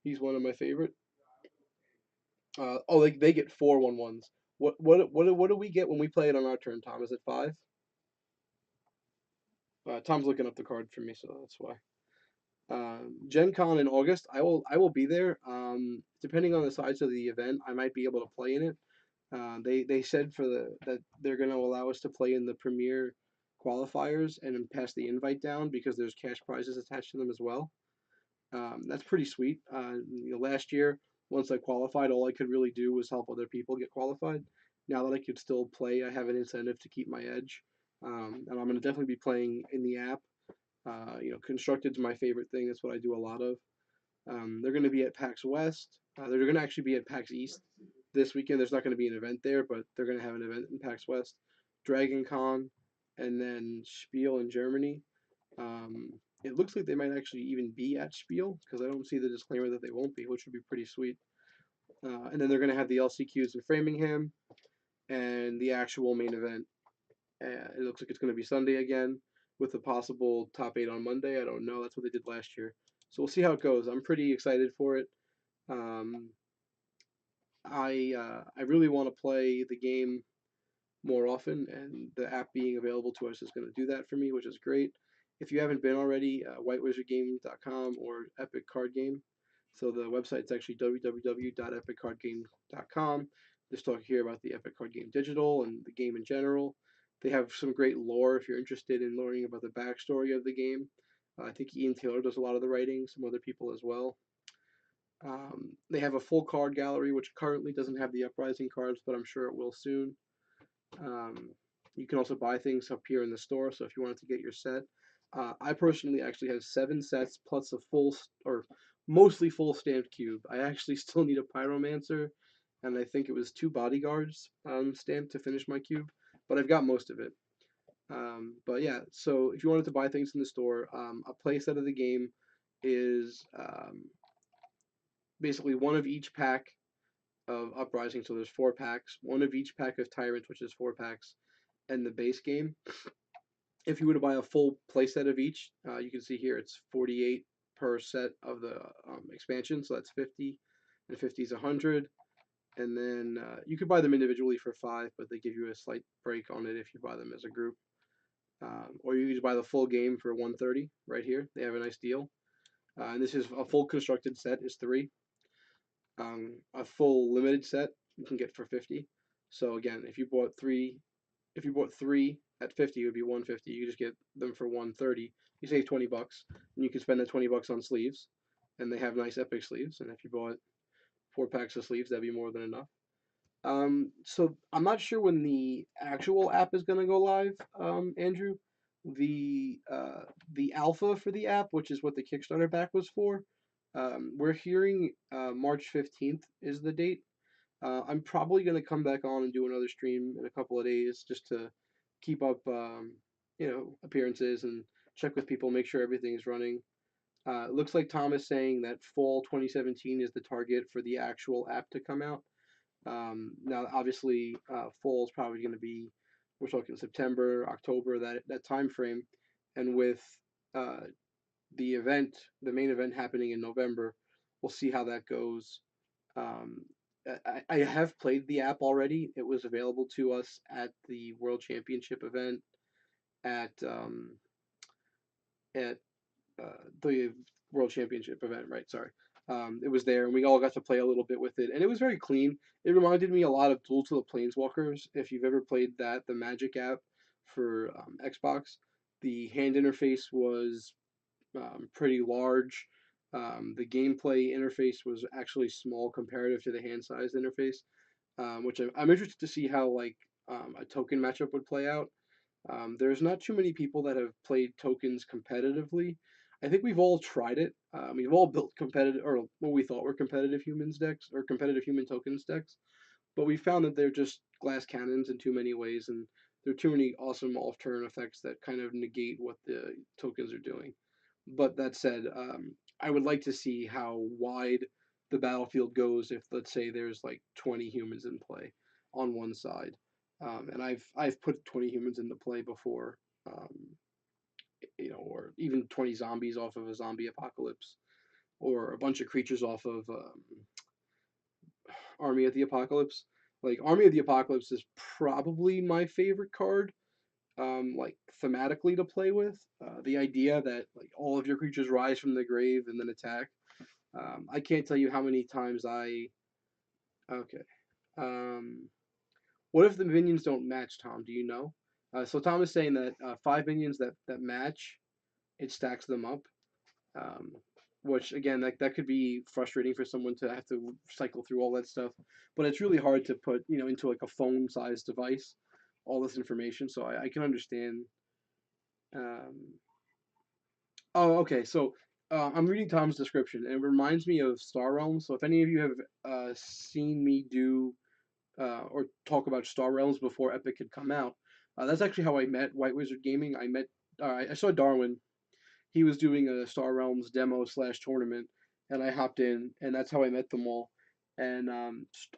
He's one of my favorite. they get 4/1/1s. What do we get when we play it on our turn, Tom? Is it 5? Tom's looking up the card for me, so that's why. Gen Con in August. I will be there. Depending on the size of the event, I might be able to play in it. They said that they're going to allow us to play in the premier qualifiers and then pass the invite down because there's cash prizes attached to them as well. That's pretty sweet. Last year, once I qualified, all I could really do was help other people get qualified. Now that I could still play, I have an incentive to keep my edge, and I'm going to definitely be playing in the app. Constructed's my favorite thing. That's what I do a lot of. They're going to be at PAX West. They're going to actually be at PAX East this weekend. There's not going to be an event there, but they're going to have an event in PAX West. Dragon Con, and then Spiel in Germany. It looks like they might actually even be at Spiel because I don't see the disclaimer that they won't be, which would be pretty sweet. And then they're going to have the LCQs in Framingham and the actual main event. It looks like it's going to be Sunday again with a possible top 8 on Monday. I don't know. That's what they did last year. So we'll see how it goes. I'm pretty excited for it. Um, I really want to play the game more often, and the app being available to us is going to do that for me, which is great. If you haven't been already, whitewizardgame.com or Epic Card Game. So the website's actually www.epiccardgame.com. Just talk here about the Epic Card Game Digital and the game in general. They have some great lore if you're interested in learning about the backstory of the game. I think Ian Taylor does a lot of the writing, some other people as well. They have a full card gallery, which currently doesn't have the Uprising cards, but I'm sure it will soon. Um, You can also buy things up here in the store. So if you wanted to get your set, I personally actually have 7 sets plus a full or mostly full stamped cube. I actually still need a pyromancer, and I think it was 2 bodyguards stamped to finish my cube, but I've got most of it. But yeah, so if you wanted to buy things in the store, a playset of the game is basically one of each pack of Uprising. So there's 4 packs, one of each pack of Tyrants, which is 4 packs, and the base game. If you were to buy a full playset of each, you can see here it's 48 per set of the expansion, so that's 50, and 50 is 100. And then you could buy them individually for 5, but they give you a slight break on it if you buy them as a group. Or you could buy the full game for 130 right here. They have a nice deal. And this is a full constructed set is 3. A full limited set you can get for 50. So again, if you bought 3 at 50, it would be 150. You just get them for 130. You save $20, and you can spend that $20 on sleeves, and they have nice epic sleeves. And if you bought 4 packs of sleeves, that'd be more than enough. So I'm not sure when the actual app is gonna go live, Andrew. The alpha for the app, which is what the Kickstarter back was for, we're hearing March 15th is the date. I'm probably gonna come back on and do another stream in a couple of days just to keep up, appearances and check with people, make sure everything's running. It looks like Tom is saying that fall 2017 is the target for the actual app to come out. Now, obviously, fall is probably going to be, we're talking September, October, that time frame, and with uh, the main event happening in November, we'll see how that goes. Um, I have played the app already. It was available to us at the World Championship event at at the World Championship event, right? Sorry. It was there, and we all got to play a little bit with it, and it was very clean. It reminded me a lot of Duel to the Planeswalkers. If you've ever played that, the Magic app for Xbox, the hand interface was pretty large. The gameplay interface was actually small comparative to the hand-sized interface, which I'm interested to see how like a token matchup would play out. There's not too many people that have played tokens competitively. I think we've all tried it. We've all built competitive, or what we thought were competitive humans decks, or competitive human tokens decks, but we found that they're just glass cannons in too many ways, and there are too many awesome off-turn effects that kind of negate what the tokens are doing. But that said, I would like to see how wide the battlefield goes if, let's say, there's like 20 humans in play on one side. And I've put 20 humans into play before, or even 20 zombies off of a zombie apocalypse, or a bunch of creatures off of Army of the Apocalypse. Like Army of the Apocalypse is probably my favorite card, like thematically to play with. The idea that like all of your creatures rise from the grave and then attack. I can't tell you how many times I. Okay. Um, what if the minions don't match, Tom? Do you know? So Tom is saying that 5 minions that match, it stacks them up. Um, which again, that could be frustrating for someone to have to cycle through all that stuff. But it's really hard to put into like a phone-sized device all this information. So I can understand. Um, oh, okay. So I'm reading Tom's description, and it reminds me of Star Realms. So if any of you have seen me do or talk about Star Realms before Epic had come out. That's actually how I met White Wizard Gaming. I saw Darwin. He was doing a Star Realms demo slash tournament, and I hopped in, and that's how I met them all. And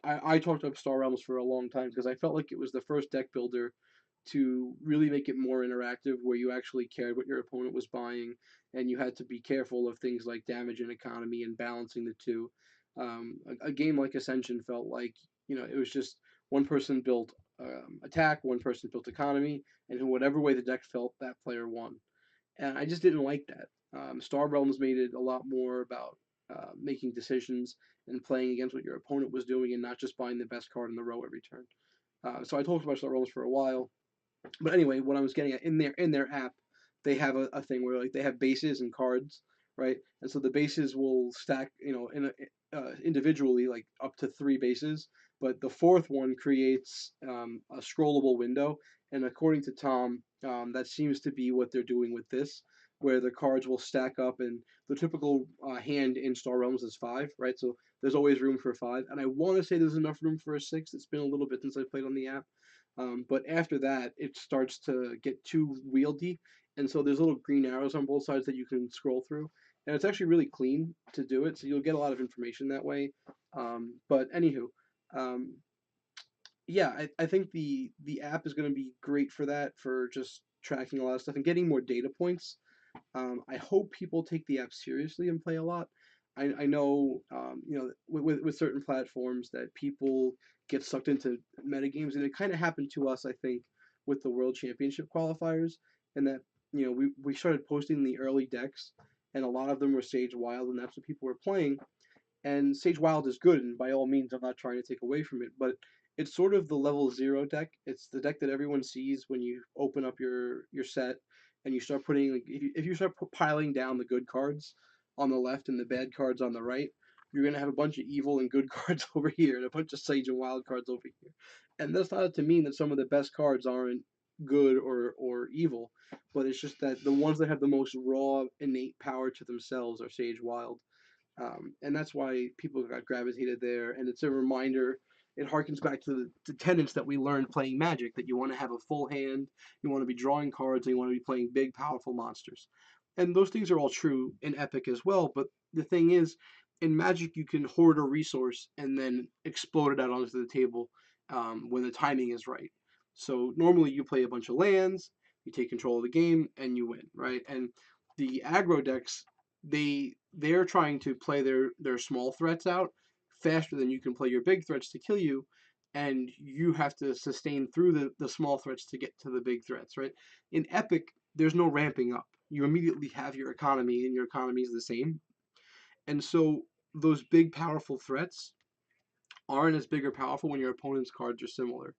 I talked up Star Realms for a long time because I felt like it was the first deck builder to really make it more interactive, where you actually cared what your opponent was buying, and you had to be careful of things like damage and economy and balancing the two. A game like Ascension felt like it was just one person built attack, one person built economy, and in whatever way the deck felt, that player won. And I just didn't like that. Star Realms made it a lot more about making decisions and playing against what your opponent was doing, and not just buying the best card in the row every turn. So I talked about Star Realms for a while, but anyway, what I was getting at in their app, they have a thing where like they have bases and cards, right? And so the bases will stack, individually, like up to 3 bases, but the fourth one creates a scrollable window, And according to Tom, that seems to be what they're doing with this, where the cards will stack up, and the typical hand in Star Realms is 5, right? So there's always room for 5, and I want to say there's enough room for a 6. It's been a little bit since I played on the app, but after that, it starts to get too wieldy, and so there's little green arrows on both sides that you can scroll through, and it's actually really clean to do it, so you'll get a lot of information that way. But anywho, um, yeah, I think the app is going to be great for that, for just tracking a lot of stuff and getting more data points. I hope people take the app seriously and play a lot. I know, with certain platforms that people get sucked into metagames, and it kind of happened to us, I think, with the World Championship qualifiers, and that, we started posting the early decks, and a lot of them were Sage Wild, and that's what people were playing. And Sage Wild is good, and by all means, I'm not trying to take away from it, but it's sort of the level 0 deck. It's the deck that everyone sees when you open up your set, and you start putting, like, if you start piling down the good cards on the left and the bad cards on the right, you're gonna have a bunch of evil and good cards over here, and a bunch of Sage and Wild cards over here. And that's not to mean that some of the best cards aren't good or evil, but it's just that the ones that have the most raw innate power to themselves are Sage Wild, and that's why people got gravitated there. And it's a reminder. It harkens back to the tenets that we learned playing Magic, that you want to have a full hand, you want to be drawing cards, and you want to be playing big, powerful monsters. And those things are all true in Epic as well. But the thing is, in Magic, you can hoard a resource and then explode it out onto the table when the timing is right. So normally you play a bunch of lands, you take control of the game, and you win, right? And the aggro decks, they're trying to play their small threats out faster than you can play your big threats to kill you, and you have to sustain through the small threats to get to the big threats, right? In Epic, there's no ramping up. You immediately have your economy, and your economy is the same. And so those big powerful threats aren't as big or powerful when your opponent's cards are similar,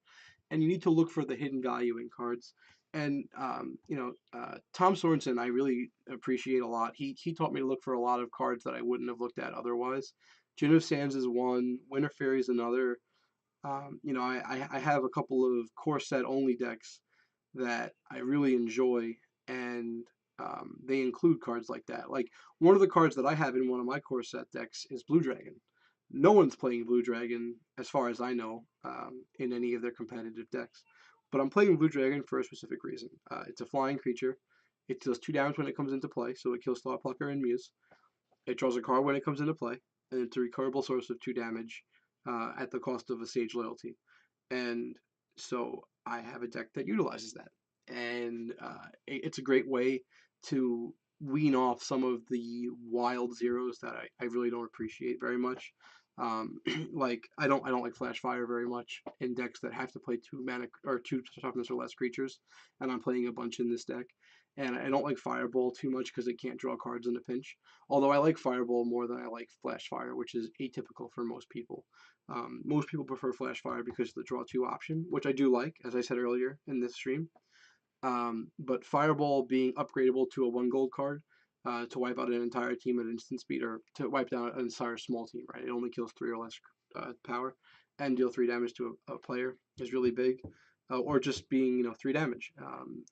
and you need to look for the hidden value in cards. And Tom Sorensen, I really appreciate a lot. He taught me to look for a lot of cards that I wouldn't have looked at otherwise. Jin of Sands is one. Winter Fairy is another. I have a couple of core set only decks that I really enjoy, and they include cards like that. Like, one of the cards that I have in one of my core set decks is Blue Dragon. No one's playing Blue Dragon, as far as I know, in any of their competitive decks. But I'm playing Blue Dragon for a specific reason. It's a flying creature. It deals 2 damage when it comes into play, so it kills Thought and Muse. It draws a card when it comes into play, and it's a recoverable source of 2 damage at the cost of a Sage Loyalty. And so I have a deck that utilizes that. And it's a great way to wean off some of the wild zeros that I really don't appreciate very much. Like, I don't like Flash Fire very much in decks that have to play 2 mana or 2 toughness or less creatures, and I'm playing a bunch in this deck. And I don't like Fireball too much because it can't draw cards in a pinch. Although I like Fireball more than I like Flash Fire, which is atypical for most people. Most people prefer Flash Fire because of the draw 2 option, which I do like, as I said earlier in this stream. But Fireball being upgradable to a 1 gold card to wipe out an entire team at instant speed, or to wipe down an entire small team, right? It only kills 3 or less power, and deal 3 damage to a player is really big. Or just being, 3 damage.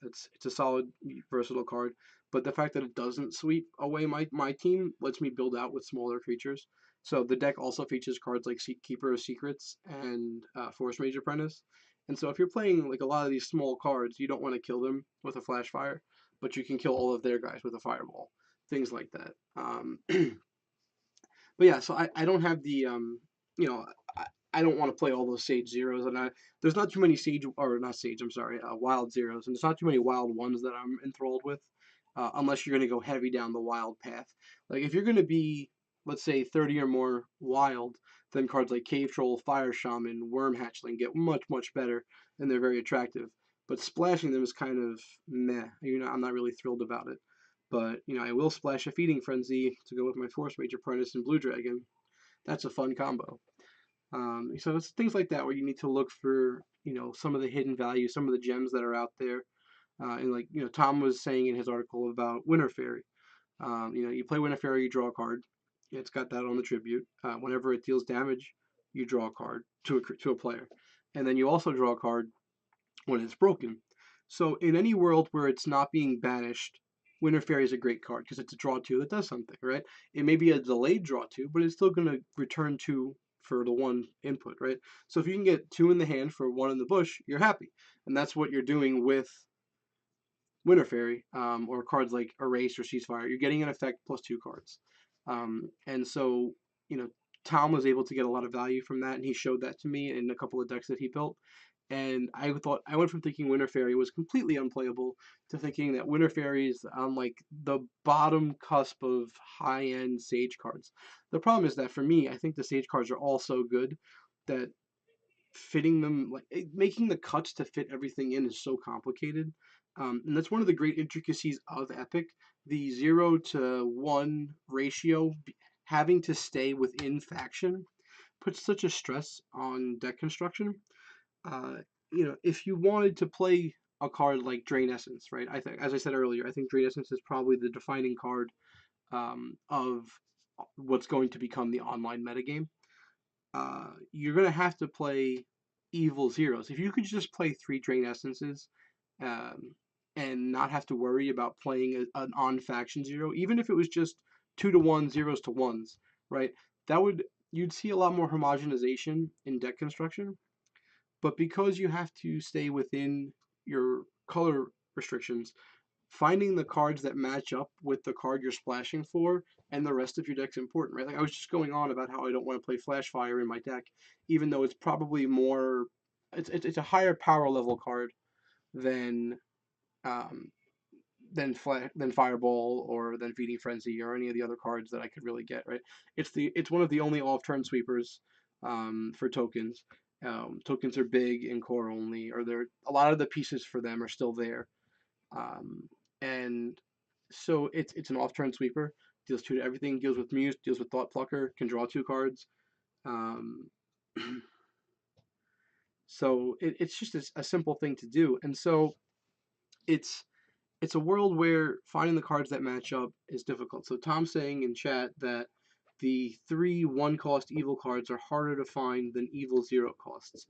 It's a solid, versatile card. But the fact that it doesn't sweep away my team lets me build out with smaller creatures. So the deck also features cards like Keeper of Secrets and Force Mage Apprentice. And so if you're playing like a lot of these small cards, you don't want to kill them with a Flash Fire, but you can kill all of their guys with a Fireball, things like that. But yeah, so I don't have the you know I don't want to play all those Sage zeros, and there's not too many Sage, or not Sage, I'm sorry, Wild zeros, and there's not too many Wild ones that I'm enthralled with, unless you're going to go heavy down the Wild path. Like, if you're going to be, let's say, 30 or more Wild, then cards like Cave Troll, Fire Shaman, Worm Hatchling get much better, and they're very attractive. But splashing them is kind of meh. I'm not really thrilled about it. But I will splash a Feeding Frenzy to go with my Force Mage Apprentice and Blue Dragon. That's a fun combo. So it's things like that where you need to look for, some of the hidden value, some of the gems that are out there. And like, Tom was saying in his article about Winter Fairy. You play Winter Fairy, you draw a card. It's got that on the tribute. Whenever it deals damage, you draw a card to a player, and then you also draw a card when it's broken. So in any world where it's not being banished, Winter Fairy is a great card because it's a draw two that does something, right? It may be a delayed draw two, but it's still going to return two for the one input, right? So if you can get two in the hand for one in the bush, you're happy, and that's what you're doing with Winter Fairy, or cards like Erase or Ceasefire. You're getting an effect plus two cards, and so you know Tom was able to get a lot of value from that, and he showed that to me in a couple of decks that he built. And I went from thinking Winter Fairy was completely unplayable to thinking that Winter Fairy is on like the bottom cusp of high end Sage cards. The problem is that for me, I think the Sage cards are all so good that fitting them, like making the cuts to fit everything in, is so complicated. And that's one of the great intricacies of Epic. The 0 to 1 ratio having to stay within faction puts such a stress on deck construction. uh, if you wanted to play a card like Drain Essence, right? I think, as I said earlier, I think Drain Essence is probably the defining card of what's going to become the online metagame. You're gonna have to play Evil Zeros. If you could just play 3 Drain Essences, um, and not have to worry about playing an on faction zero, even if it was just 2 to 1 zeros to ones, right? That would You'd see a lot more homogenization in deck construction. But because you have to stay within your color restrictions, finding the cards that match up with the card you're splashing for and the rest of your deck's important, right? Like I was just going on about how I don't want to play Flash Fire in my deck, even though it's probably more, it's a higher power level card than um, than Fireball or than Feeding Frenzy or any of the other cards that I could really get, right? It's one of the only off turn sweepers for tokens. Tokens are big in core only, or they're a lot of the pieces for them are still there, um, and so it's an off turn sweeper. Deals two to everything. Deals with Muse. Deals with Thought Plucker. Can draw 2 cards. Um, so it's just a simple thing to do, and so it's it's a world where finding the cards that match up is difficult. So Tom's saying in chat that the 3 1-cost evil cards are harder to find than evil 0 costs.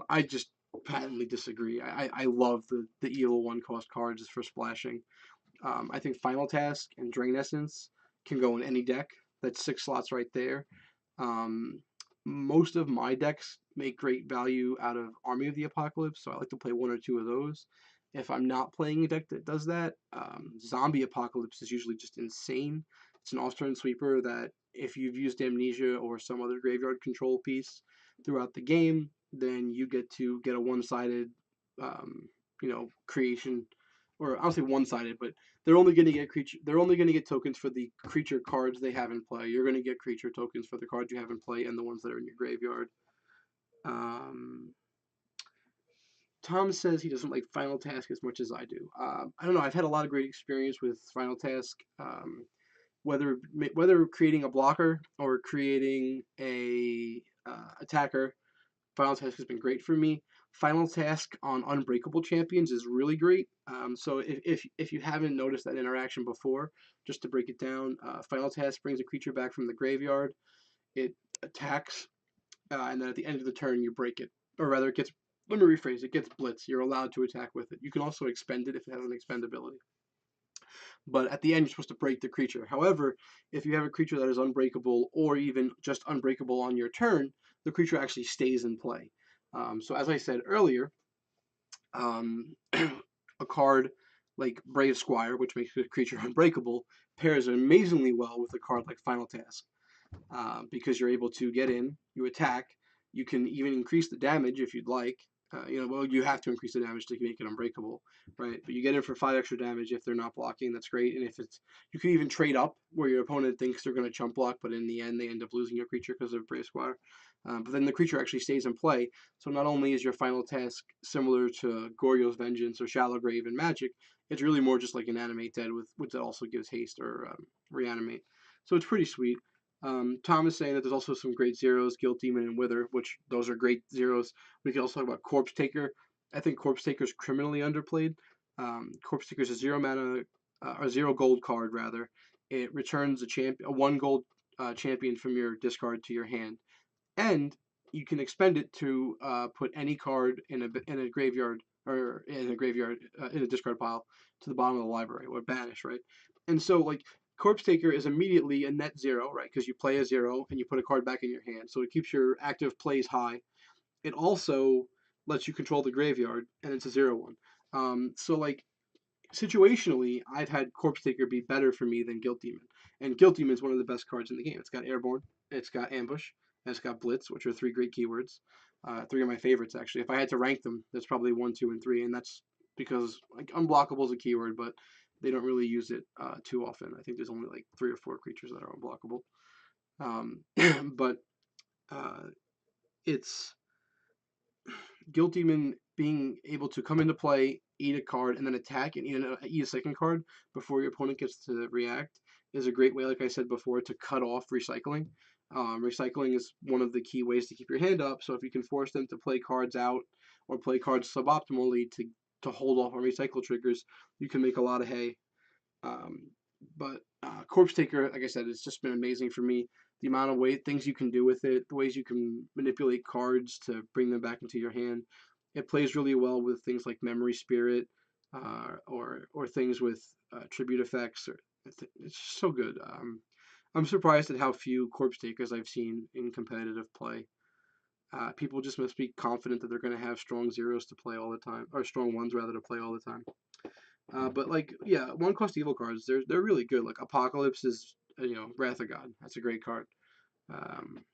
I just patently disagree. I love the evil 1 cost cards for splashing. I think Final Task and Drain Essence can go in any deck. That's 6 slots right there. Um, Most of my decks make great value out of Army of the Apocalypse, so I like to play 1 or 2 of those. If I'm not playing a deck that does that, Zombie Apocalypse is usually just insane. It's an off-turn sweeper that if you've used Amnesia or some other graveyard control piece throughout the game, then you get to get a one-sided, creation, or I'll say one-sided, but they're only going to get creature. They're only going to get tokens for the creature cards they have in play. You're going to get creature tokens for the cards you have in play and the ones that are in your graveyard. Um, Tom says he doesn't like Final Task as much as I do. I don't know. I've had a lot of great experience with Final Task. Whether whether creating a blocker or creating a attacker, Final Task has been great for me. Final Task on Unbreakable Champions is really great. So if you haven't noticed that interaction before, just to break it down, Final Task brings a creature back from the graveyard. It attacks, and then at the end of the turn you break it, or rather it gets. Let me rephrase. It gets blitz. You're allowed to attack with it. You can also expend it if it has an expend ability. But at the end, you're supposed to break the creature. However, if you have a creature that is unbreakable or even just unbreakable on your turn, the creature actually stays in play. So as I said earlier, a card like Brave Squire, which makes a creature unbreakable, pairs amazingly well with a card like Final Task, because you're able to get in, you attack, you can even increase the damage if you'd like. Well, you have to increase the damage to make it unbreakable, right? But you get in for 5 extra damage if they're not blocking. That's great. And if it's, you can even trade up where your opponent thinks they're going to chump block, but in the end they end up losing your creature because of Brave Squire. But then the creature actually stays in play. So not only is your Final Task similar to Goryo's Vengeance or Shallow Grave in Magic, it's really more just like an Animate Dead with which that also gives haste or reanimate. So it's pretty sweet. Tom is saying that there's also some great zeros, Guilt Demon and Wither, which those are great zeros. We can also talk about Corpse Taker. I think Corpse Taker is criminally underplayed. Corpse Taker is a 0 mana, or 0 gold card rather. It returns a 1 gold champion from your discard to your hand, and you can expend it to put any card in a graveyard or in a graveyard, in a discard pile to the bottom of the library, or banish, right? And so like Corpse Taker is immediately a net zero, right? Because you play a zero and you put a card back in your hand, so it keeps your active plays high. It also lets you control the graveyard, and it's a 0/1. So like situationally, I've had Corpse Taker be better for me than Guilt Demon. And Guilt Demon is one of the best cards in the game. It's got Airborne, it's got Ambush, and it's got Blitz, which are three great keywords. Three of my favorites, actually. If I had to rank them, that's probably 1, 2, and 3, and that's because like unblockable is a keyword, but they don't really use it too often. I think there's only like 3 or 4 creatures that are unblockable. But uh, it's Guilt Demon being able to come into play, eat a card, and then attack and eat a second card before your opponent gets to react is a great way, like I said before, to cut off recycling. Recycling is one of the key ways to keep your hand up. So if you can force them to play cards out or play cards suboptimally to hold off on recycle triggers, you can make a lot of hay. Um, but Corpse Taker, like I said, it's just been amazing for me. The amount of things you can do with it, the ways you can manipulate cards to bring them back into your hand. It plays really well with things like Memory Spirit, or things with tribute effects. It's just so good. I'm surprised at how few Corpse Takers I've seen in competitive play. People just must be confident that they're going to have strong zeros to play all the time, or strong ones rather to play all the time. But like, yeah, one cost evil cards, they're really good. Like Apocalypse is, Wrath of God. That's a great card. Um,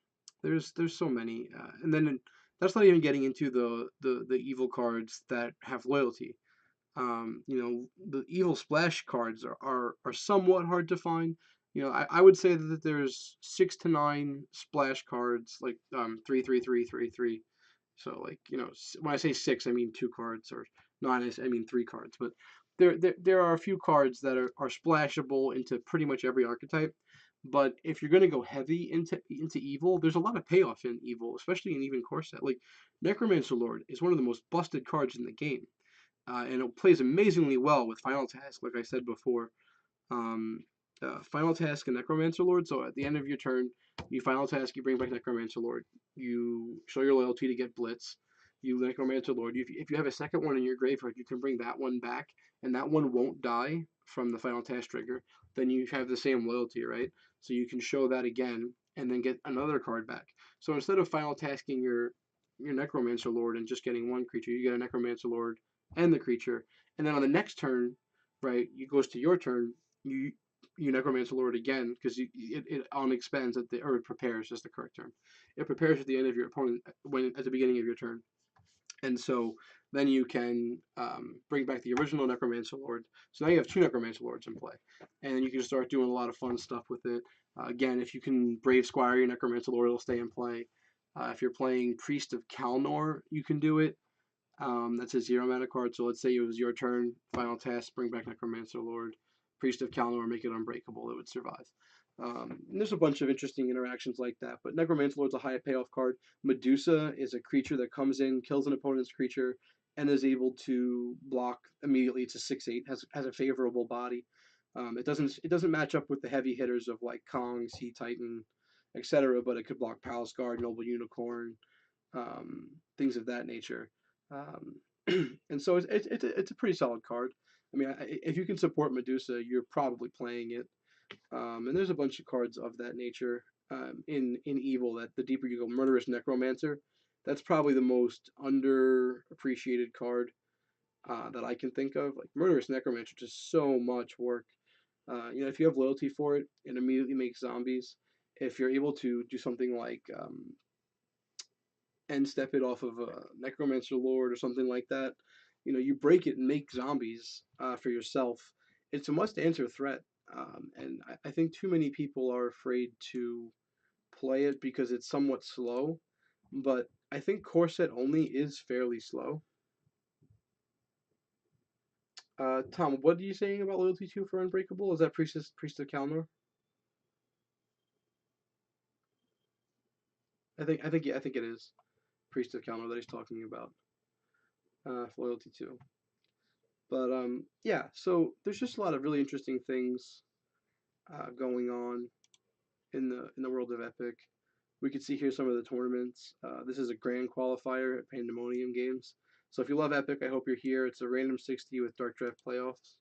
there's so many, and then that's not even getting into the evil cards that have loyalty. The evil splash cards are somewhat hard to find. I would say that there's 6 to 9 splash cards, like 3, 3, 3, 3, 3. So like when I say 6, I mean 2 cards, or 9, I mean 3 cards. But there are a few cards that are splashable into pretty much every archetype. But if you're gonna go heavy into evil, there's a lot of payoff in evil, especially in even core set. Like Necromancer Lord is one of the most busted cards in the game, and it plays amazingly well with Final Task, like I said before. Um, Final Task and Necromancer Lord. So at the end of your turn, you Final Task, you bring back Necromancer Lord. You show your loyalty to get Blitz. You Necromancer Lord. If you have a second one in your graveyard, you can bring that one back, and that one won't die from the Final Task trigger. Then you have the same loyalty, right? So you can show that again, and then get another card back. So instead of Final Tasking your Necromancer Lord and just getting one creature, you get a Necromancer Lord and the creature, and then on the next turn, right, it goes to your turn. You you Necromancer Lord again, because it on expands at the or it prepares is the correct term. It prepares at the end of your opponent, when at the beginning of your turn, and so then you can bring back the original Necromancer Lord. So now you have 2 Necromancer Lords in play, and you can start doing a lot of fun stuff with it. Again, if you can Brave Squire your Necromancer Lord, it'll stay in play. If you're playing Priest of Kalnor, you can do it. That's a 0 mana card. So let's say it was your turn, final task, bring back Necromancer Lord, Priest of Kalnor, make it unbreakable. It would survive. And there's a bunch of interesting interactions like that. But Necromancer Lord's a high payoff card. Medusa is a creature that comes in, kills an opponent's creature, and is able to block immediately. It's a 6/8, has a favorable body. It doesn't match up with the heavy hitters of like Kong, Sea Titan, etc. But it could block Palace Guard, Noble Unicorn, things of that nature. Um, and so it's a pretty solid card. I mean, if you can support Medusa, you're probably playing it. And there's a bunch of cards of that nature in Evil. That the deeper you go, Murderous Necromancer, that's probably the most underappreciated card that I can think of. Like Murderous Necromancer, just so much work. If you have loyalty for it, it immediately makes zombies. If you're able to do something like end step it off of a Necromancer Lord or something like that, you break it and make zombies for yourself. It's a must answer threat. And I think too many people are afraid to play it because it's somewhat slow. But I think core set only is fairly slow. Tom, what are you saying about Loyalty 2 for Unbreakable? Is that Priest of Kalnor? I think it is Priest of Kalnor that he's talking about for Loyalty 2. But yeah, so there's just a lot of really interesting things going on in the world of Epic. We could see here some of the tournaments. This is a grand qualifier at Pandemonium Games. So if you love Epic, I hope you're here. It's a random 60 with Dark Draft playoffs.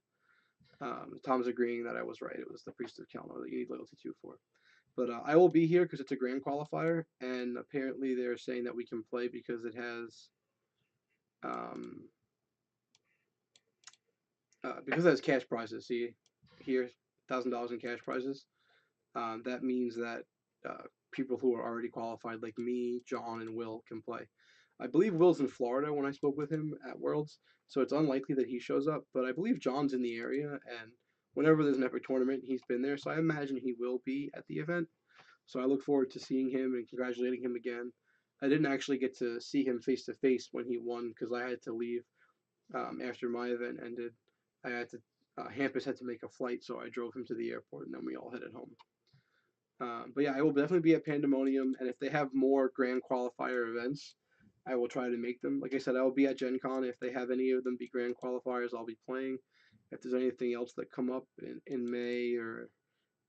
Tom's agreeing that I was right. It was the Priest of Kelnor that you need loyalty 2 for. But I will be here because it's a grand qualifier, and apparently they're saying that we can play because it has cash prizes. See here, $1,000 in cash prizes. That means that people who are already qualified, like me, John, and Will, can play. I believe Will's in Florida when I spoke with him at Worlds, so it's unlikely that he shows up. But I believe John's in the area, and whenever there's an Epic tournament, he's been there. So I imagine he will be at the event. So I look forward to seeing him and congratulating him again. I didn't actually get to see him face to face when he won because I had to leave after my event ended. I had to Hampus had to make a flight, so I drove him to the airport, and then we all headed home. But yeah, I will definitely be at Pandemonium, and if they have more grand qualifier events, I will try to make them. Like I said, I will be at Gen Con. If they have any of them be grand qualifiers, I'll be playing. If there's anything else that come up in May or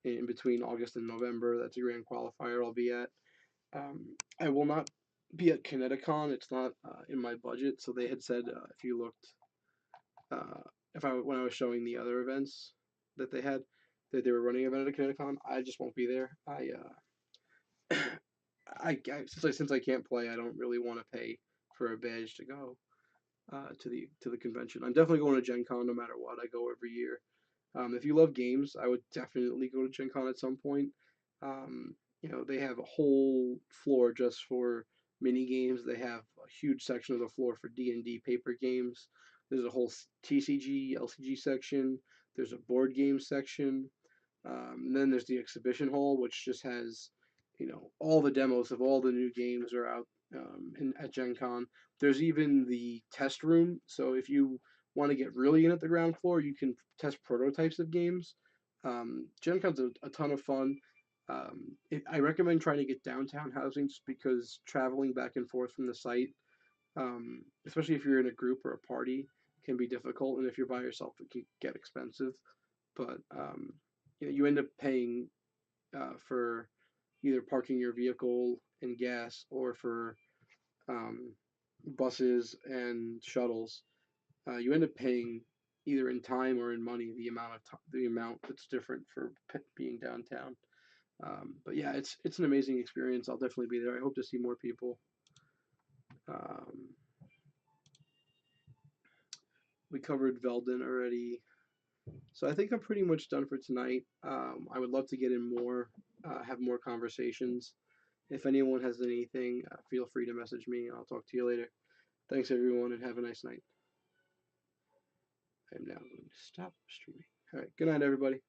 in between August and November, that's a grand qualifier I'll be at. I will not be at Kineticon. It's not in my budget. So they had said if you looked, when I was showing the other events that they had, that they were running an event at Kineticon, I just won't be there. Since I can't play, I don't really want to pay for a badge to go to the convention. I'm definitely going to Gen Con no matter what. I go every year. If you love games, I would definitely go to Gen Con at some point. They have a whole floor just for mini games. They have a huge section of the floor for D&D paper games. There's a whole TCG, LCG section. There's a board game section. And then there's the exhibition hall, which just has, all the demos of all the new games are out at Gen Con. There's even the test room. So if you want to get really in at the ground floor, you can test prototypes of games. Gen Con's a ton of fun. I recommend trying to get downtown housing just because traveling back and forth from the site, especially if you're in a group or a party, can be difficult. And if you're by yourself, it can get expensive. But you end up paying for either parking your vehicle and gas or for um, buses and shuttles. You end up paying either in time or in money the amount that's different for being downtown. But yeah, it's an amazing experience. I'll definitely be there. I hope to see more people. Um, we covered Veldin already. So I think I'm pretty much done for tonight. I would love to get in more, have more conversations. If anyone has anything, feel free to message me. I'll talk to you later. Thanks, everyone, and have a nice night. I'm now going to stop streaming. All right. Good night, everybody.